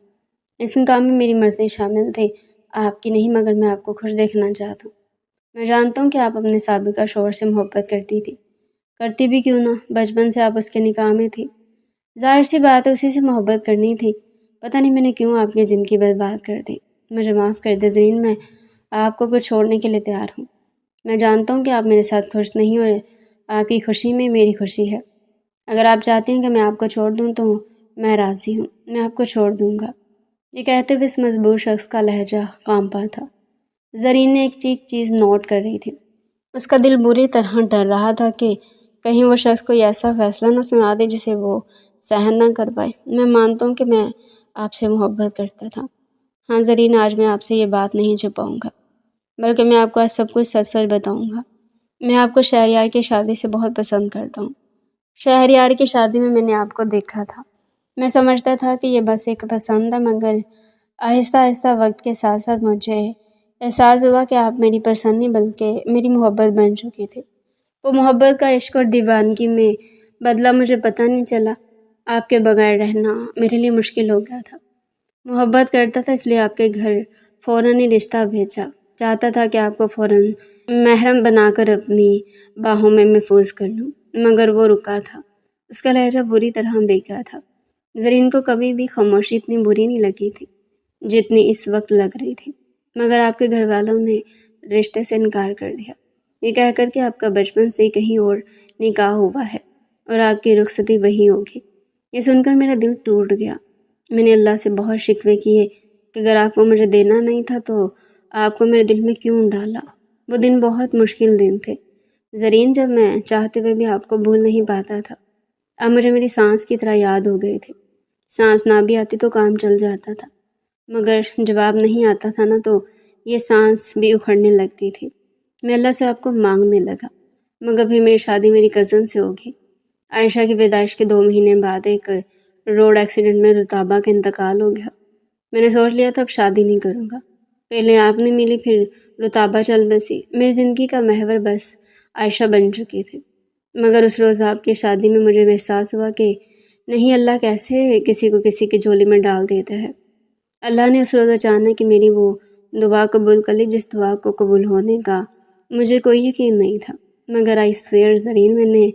اس نکاح میں میری مرضی شامل تھی، آپ کی نہیں، مگر میں آپ کو خوش دیکھنا چاہتا ہوں۔ میں جانتا ہوں کہ آپ اپنے سابقہ شوہر سے محبت کرتی تھی، کرتی بھی کیوں نہ، بچپن سے آپ اس کے نکاح میں تھی، ظاہر سی بات ہے اسی سے محبت کرنی تھی۔ پتہ نہیں میں نے کیوں آپ کی زندگی برباد کر دی۔ مجھے معاف کر دے زرین، میں آپ کو کچھ چھوڑنے کے لیے تیار ہوں۔ میں جانتا ہوں کہ آپ میرے ساتھ خوش نہیں، اور آپ کی خوشی میں میری خوشی ہے۔ اگر آپ چاہتے ہیں کہ میں آپ کو چھوڑ دوں تو میں راضی ہوں، میں آپ کو چھوڑ دوں گا۔ یہ کہتے ہوئے اس مضبوط شخص کا لہجہ کانپا تھا۔ زرین نے ایک چیز نوٹ کر رہی تھی۔ اس کا دل بری طرح ڈر رہا تھا کہ کہیں وہ شخص کوئی ایسا فیصلہ نہ سنا دے جسے وہ سہن نہ کر پائے۔ میں مانتا ہوں کہ میں آپ سے محبت کرتا تھا۔ ہاں زرین، آج میں آپ سے یہ بات نہیں چھپاؤں گا، بلکہ میں آپ کو آج سب کچھ سچ سچ بتاؤں گا۔ میں آپ کو شہریار کی شادی سے بہت پسند کرتا ہوں۔ شہریار کی شادی میں نے آپ کو دیکھا تھا۔ میں سمجھتا تھا کہ یہ بس ایک پسند ہے، مگر آہستہ آہستہ وقت کے ساتھ ساتھ مجھے احساس ہوا کہ آپ میری پسند نہیں بلکہ میری محبت بن چکی تھی۔ وہ محبت کا عشق اور دیوانگی میں بدلہ مجھے پتہ نہیں چلا۔ آپ کے بغیر رہنا میرے لیے مشکل ہو گیا تھا۔ محبت کرتا تھا اس لیے آپ کے گھر فوراً ہی رشتہ بھیجا، چاہتا تھا کہ آپ کو فوراً محرم بنا کر اپنی باہوں میں محفوظ کر لوں، مگر وہ رکا تھا۔ اس کا لہجہ بری طرح بےگا تھا۔ زرین کو کبھی بھی خاموشی اتنی بری نہیں لگی تھی جتنی اس وقت لگ رہی تھی، مگر آپ کے گھر والوں نے رشتے سے انکار کر دیا، یہ کہہ کر کہ آپ کا بچپن سے کہیں اور نکاح ہوا ہے اور آپ کی رخصتی وہی ہوگی۔ یہ سن کر میرا دل ٹوٹ گیا۔ میں نے اللہ سے بہت شکوے کیے کہ اگر آپ کو مجھے دینا نہیں تھا تو آپ کو میرے دل میں کیوں ڈالا۔ وہ دن بہت مشکل دن تھے زرین، جب میں چاہتے ہوئے بھی آپ کو بھول نہیں پاتا تھا۔ اب مجھے میری سانس کی طرح یاد ہو گئے تھے۔ سانس نہ بھی آتی تو کام چل جاتا تھا، مگر جواب نہیں آتا تھا نا تو یہ سانس بھی اکھڑنے لگتی تھی۔ میں اللہ سے آپ کو مانگنے لگا، مگر پھر میری شادی میری کزن سے ہوگی۔ عائشہ کی پیدائش کے 2 مہینے بعد ایک روڈ ایکسیڈنٹ میں رتابہ کا انتقال ہو گیا۔ میں نے سوچ لیا تھا اب شادی نہیں کروں گا۔ پہلے آپ نے ملی، پھر رتابہ چل بسی۔ میری زندگی کا محور بس عائشہ بن چکی تھی، مگر اس روز آپ کی شادی میں مجھے احساس ہوا کہ نہیں، اللہ کیسے کسی کو کسی کی جھولی میں ڈال دیتا ہے۔ اللہ نے اس روز اچانک میری وہ دعا قبول کر لی جس دعا کو قبول ہونے کا مجھے کوئی یقین نہیں تھا۔ مگر آئی سویئر زرین، میں نے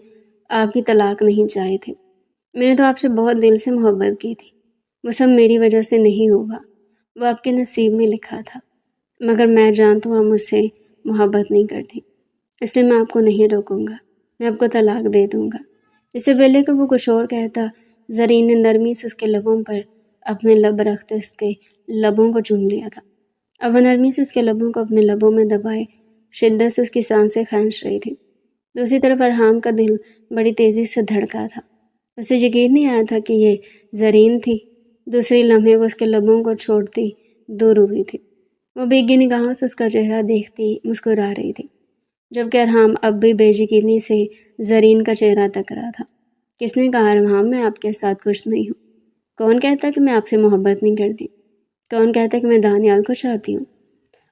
آپ کی طلاق نہیں چاہی تھی۔ میں نے تو آپ سے بہت دل سے محبت کی تھی۔ وہ سب میری وجہ سے نہیں ہوا، وہ آپ کے نصیب میں لکھا تھا، مگر میں جانتا ہوں آپ مجھ سے محبت نہیں کرتی، اس لیے میں آپ کو نہیں روکوں گا، میں آپ کو طلاق دے دوں گا۔ اس سے پہلے کہ وہ کچھ اور کہتا، زرین نے نرمی سے اس کے لبوں پر اپنے لب رکھتے اس کے لبوں کو چوم لیا تھا۔ اب وہ نرمی سے اس کے لبوں کو اپنے لبوں میں دبائے شدت سے اس کی سانسیں کھینچ رہی تھی۔ دوسری طرف ارحام کا دل بڑی تیزی سے دھڑکا تھا۔ اسے یقین نہیں آیا تھا کہ یہ زرین تھی۔ دوسری لمحے وہ اس کے لبوں کو چھوڑتی دور ہوئی تھی۔ وہ بھیگی نگاہوں سے اس کا چہرہ دیکھتی مسکرا رہی تھی، جبکہ ارحام اب بھی بے یقینی سے زرین کا چہرہ تک رہا تھا۔ کس نے کہا ارحام میں آپ کے ساتھ خوش نہیں ہوں؟ کون کہتا کہ میں آپ سے محبت نہیں کرتی؟ کون کہتا کہ میں دانیال کو چاہتی ہوں؟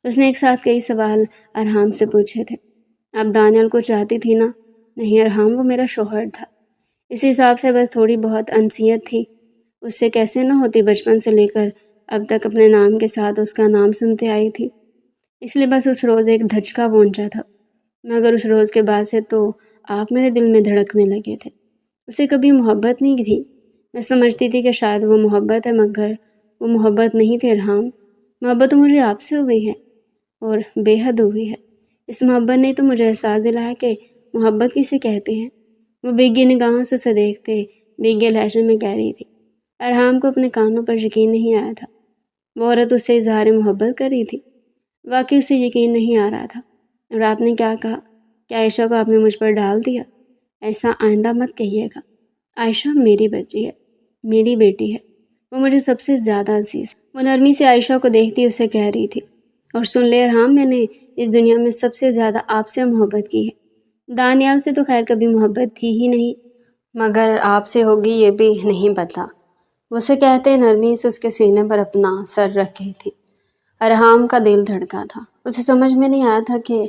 اس نے ایک ساتھ کئی سوال ارحام سے پوچھے تھے۔ آپ دانیال کو چاہتی تھی نا؟ نہیں ارحام، وہ میرا شوہر تھا، اس حساب سے بس تھوڑی بہت انسیت تھی، اس سے کیسے نہ ہوتی، بچپن سے لے کر اب تک اپنے نام کے ساتھ اس کا نام سنتے آئی تھی، اس لیے بس اس روز ایک دھچکا پہنچا تھا، مگر اس روز کے بعد سے تو آپ میرے دل میں دھڑکنے لگے تھے۔ اسے کبھی محبت نہیں تھی، میں سمجھتی تھی کہ شاید وہ محبت ہے، مگر وہ محبت نہیں تھی ارحام، محبت تو مجھے آپ سے ہو گئی ہے۔ اور بے حد ہوئی ہے۔ اس محبت نے تو مجھے احساس دلایا کہ محبت کسے کہتے ہیں۔ وہ بھیگی نگاہوں سے اسے دیکھتے بھیگے لہجے میں کہہ رہی تھی۔ ارحام کو اپنے کانوں پر یقین نہیں آیا تھا۔ وہ عورت اس سے اظہار محبت کر رہی تھی۔ واقعی اسے یقین نہیں آ رہا تھا۔ اور آپ نے کیا کہا؟ کیا عائشہ کو آپ نے مجھ پر ڈال دیا؟ ایسا آئندہ مت کہیے گا۔ عائشہ میری بچی ہے، میری بیٹی ہے، وہ مجھے سب سے زیادہ عزیز ہے۔ وہ نرمی سے عائشہ کو دیکھتی اسے کہہ رہی تھی، اور سن لے ارحام، میں نے اس دنیا میں سب سے زیادہ آپ سے محبت کی ہے۔ دانیال سے تو خیر کبھی محبت تھی ہی نہیں، مگر آپ سے ہوگی یہ بھی نہیں پتا۔ وہ اسے کہتے نرمی سے اس کے سینے پر اپنا سر رکھی تھی۔ ارحام کا دل دھڑکا تھا۔ اسے سمجھ میں نہیں آیا تھا کہ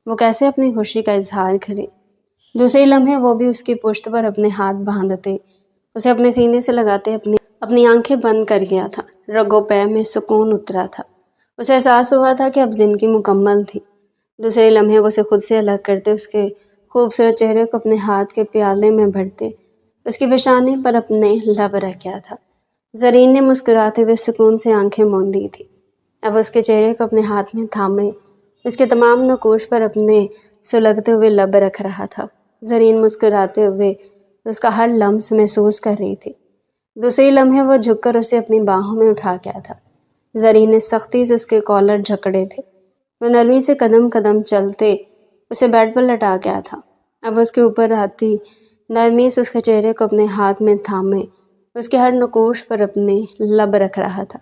وہ کیسے اپنی خوشی کا اظہار کرے۔ دوسرے لمحے وہ بھی اس کی پشت پر اپنے ہاتھ باندھتے اسے اپنے سینے سے لگاتے اپنی آنکھیں بند کر گیا تھا۔ رگوں پے میں سکون اترا تھا۔ اسے احساس ہوا تھا کہ اب زندگی مکمل تھی۔ دوسرے لمحے وہ اسے خود سے الگ کرتے اس کے خوبصورت چہرے کو اپنے ہاتھ کے پیالے میں بھرتے اس کی پیشانی پر اپنے لب رکھا تھا۔ زرین نے مسکراتے ہوئے سکون سے آنکھیں موند دی تھی۔ اب اس کے چہرے کو اپنے ہاتھ میں تھامے اس کے تمام نقوش پر اپنے سلگتے ہوئے لب رکھ رہا تھا۔ زرین مسکراتے ہوئے اس کا ہر لمس محسوس کر رہی تھی۔ دوسری لمحے وہ جھک کر اسے اپنی باہوں میں اٹھا گیا تھا۔ زرین نے سختی سے اس کے کالر جھکڑے تھے۔ وہ نرمی سے قدم قدم چلتے اسے بیڈ پر لٹا گیا تھا۔ اب اس کے اوپر آتی نرمی سے اس کے چہرے کو اپنے ہاتھ میں تھامے اس کے ہر نقوش پر اپنے لب رکھ رہا تھا۔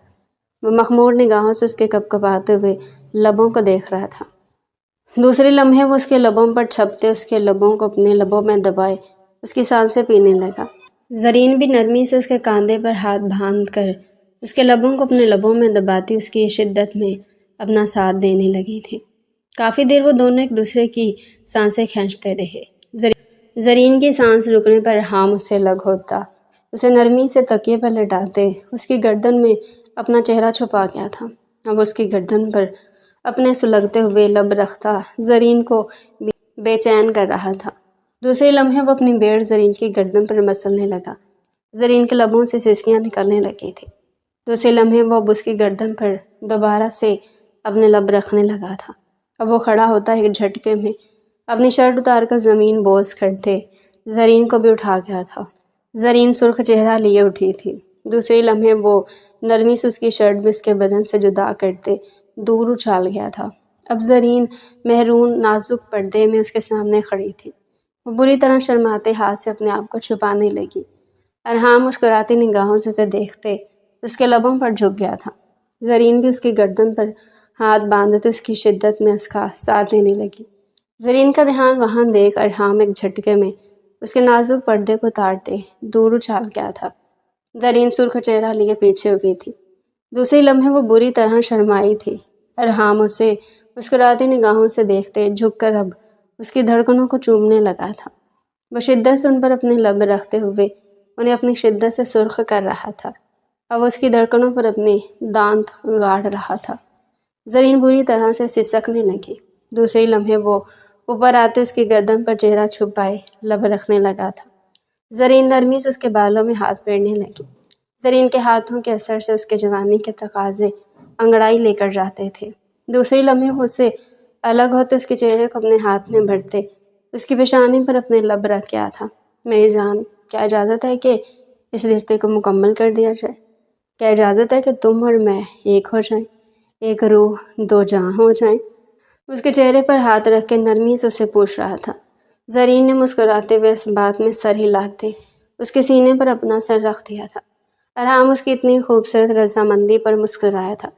وہ مخمور نگاہوں سے اس کے کپکپاتے ہوئے لبوں کو دیکھ رہا تھا۔ دوسرے لمحے وہ اس کے لبوں پر چھپتے اس کے لبوں کو اپنے لبوں میں دبائے اس کی سانسیں پینے لگا۔ زرین بھی نرمی سے اس کے کاندھے پر ہاتھ باندھ کر اس کے لبوں کو اپنے لبوں میں دباتی اس کی شدت میں اپنا ساتھ دینے لگی تھی۔ کافی دیر وہ دونوں ایک دوسرے کی سانسیں کھینچتے رہے۔ زرین کی سانس رکنے پر ارحام اس سے لگ ہوتا اسے نرمی سے تکیے پر لٹاتے اس کی گردن میں اپنا چہرہ چھپا گیا تھا۔ اب اس کی گردن پر اپنے سلگتے ہوئے لب رکھتا زرین کو بے چین کر رہا تھا۔ دوسرے لمحے وہ اپنی بیڑ زرین کی گردن پر مسلنے لگا۔ زرین کے لبوں سے سسکیاں نکلنے لگی تھی۔ دوسرے لمحے وہ اب اس کی گردن پر دوبارہ سے اپنے لب رکھنے لگا تھا۔ اب وہ کھڑا ہوتا ایک جھٹکے میں اپنی شرٹ اتار کر زمین بوس کرتے زرین کو بھی اٹھا گیا تھا۔ زرین سرخ چہرہ لیے اٹھی تھی۔ دوسرے لمحے وہ نرمی سے اس کی شرٹ بھی اس کے بدن سے جدا کرتے دور اچھال گیا تھا۔ اب زرین مہرون نازک پردے میں اس کے سامنے کھڑی تھی۔ وہ بری طرح شرماتے ہاتھ سے اپنے آپ کو چھپانے لگی۔ ارحام مسکراتی نگاہوں سے اسے دیکھتے اس کے لبوں پر جھک گیا تھا۔ زرین بھی اس کی گردن پر ہاتھ باندھتے اس کی شدت میں اس کا ساتھ دینے لگی۔ زرین کا دھیان وہاں دیکھ ارحام ایک جھٹکے میں اس کے نازک پردے کو اتارتے دور اچھال گیا تھا۔ زرین سرخ چہرہ لیے پیچھے ہوئی تھی۔ دوسری لمحے وہ بری طرح شرمائی تھی۔ ارحام اسے مسکراتی نگاہوں سے دیکھتے جھک کر اب اس کی دھڑکنوں کو چومنے لگا تھا۔ وہ شدت سے ان پر اپنے لب رکھتے ہوئے انہیں اپنی شدت سے سرخ کر رہا تھا۔ اب اس کی دھڑکنوں پر اپنے دانت گاڑ رہا تھا۔ زرین بری طرح سے سسکنے لگی۔ دوسرے لمحے وہ اوپر آتے اس کی گردن پر چہرہ چھپائے لب رکھنے لگا تھا۔ زرین نرمی سے اس کے بالوں میں ہاتھ پھیرنے لگی۔ زرین کے ہاتھوں کے اثر سے اس کے جوانی کے تقاضے انگڑائی لے کر جاتے تھے۔ دوسرے لمحے وہ اسے الگ ہوتے اس کے چہرے کو اپنے ہاتھ میں بھرتے اس کی پیشانی پر اپنے لب رکھ گیا تھا۔ میری جان، کیا اجازت ہے کہ اس رشتے کو مکمل کر دیا جائے؟ کیا اجازت ہے کہ تم اور میں ایک ہو جائیں، ایک روح دو جاں ہو جائیں؟ اس کے چہرے پر ہاتھ رکھ کے نرمی سے اسے پوچھ رہا تھا۔ زرین نے مسکراتے ہوئے اس بات میں سر ہلاتے اس کے سینے پر اپنا سر رکھ دیا تھا۔ ارحام اس کی اتنی خوبصورت رضامندی پر مسکرایا تھا۔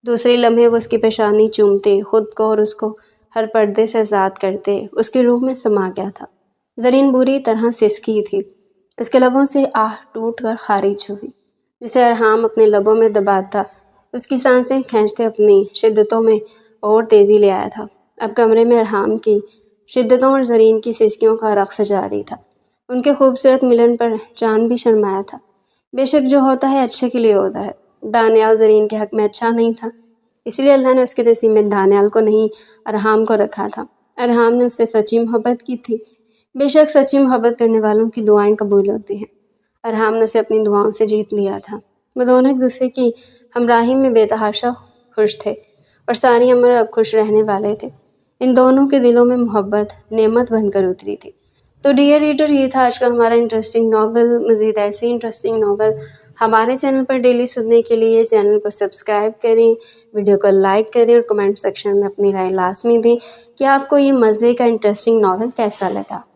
دوسرے لمحے وہ اس کی پیشانی چومتے خود کو اور اس کو ہر پردے سے آزاد کرتے اس کی روح میں سما گیا تھا۔ زرین بری طرح سسکی تھی۔ اس کے لبوں سے آہ ٹوٹ کر خارج ہوئی جسے ارحام اپنے لبوں میں دباتا اس کی سانسیں کھینچتے اپنی شدتوں میں اور تیزی لے آیا تھا۔ اب کمرے میں ارحام کی شدتوں اور زرین کی سسکیوں کا رقص جاری تھا۔ ان کے خوبصورت ملن پر چاند بھی شرمایا تھا۔ بے شک جو ہوتا ہے اچھے کے لیے ہوتا ہے۔ دانیال زرین کے حق میں اچھا نہیں تھا، اس لیے اللہ نے اس کے نصیب میں دانیال کو نہیں ارحام کو رکھا تھا۔ ارحام نے اس سے سچی محبت کی تھی۔ بے شک سچی محبت کرنے والوں کی دعائیں قبول ہوتی ہیں۔ ارحام نے اسے اپنی دعاؤں سے جیت لیا تھا۔ وہ دونوں ایک دوسرے کی ہمراہی میں بے تحاشا خوش تھے اور ساری عمر اب خوش رہنے والے تھے۔ ان دونوں کے دلوں میں محبت نعمت بن کر اتری تھی۔ تو ڈیئر ریڈر، یہ تھا آج کا ہمارا انٹرسٹنگ ناول۔ مزید ایسے انٹرسٹنگ ناول ہمارے چینل پر ڈیلی سننے کے لیے چینل کو سبسکرائب کریں، ویڈیو کو لائک کریں اور کمنٹ سیکشن میں اپنی رائے لازمی دیں کہ آپ کو یہ مزے کا انٹرسٹنگ ناول کیسا لگا۔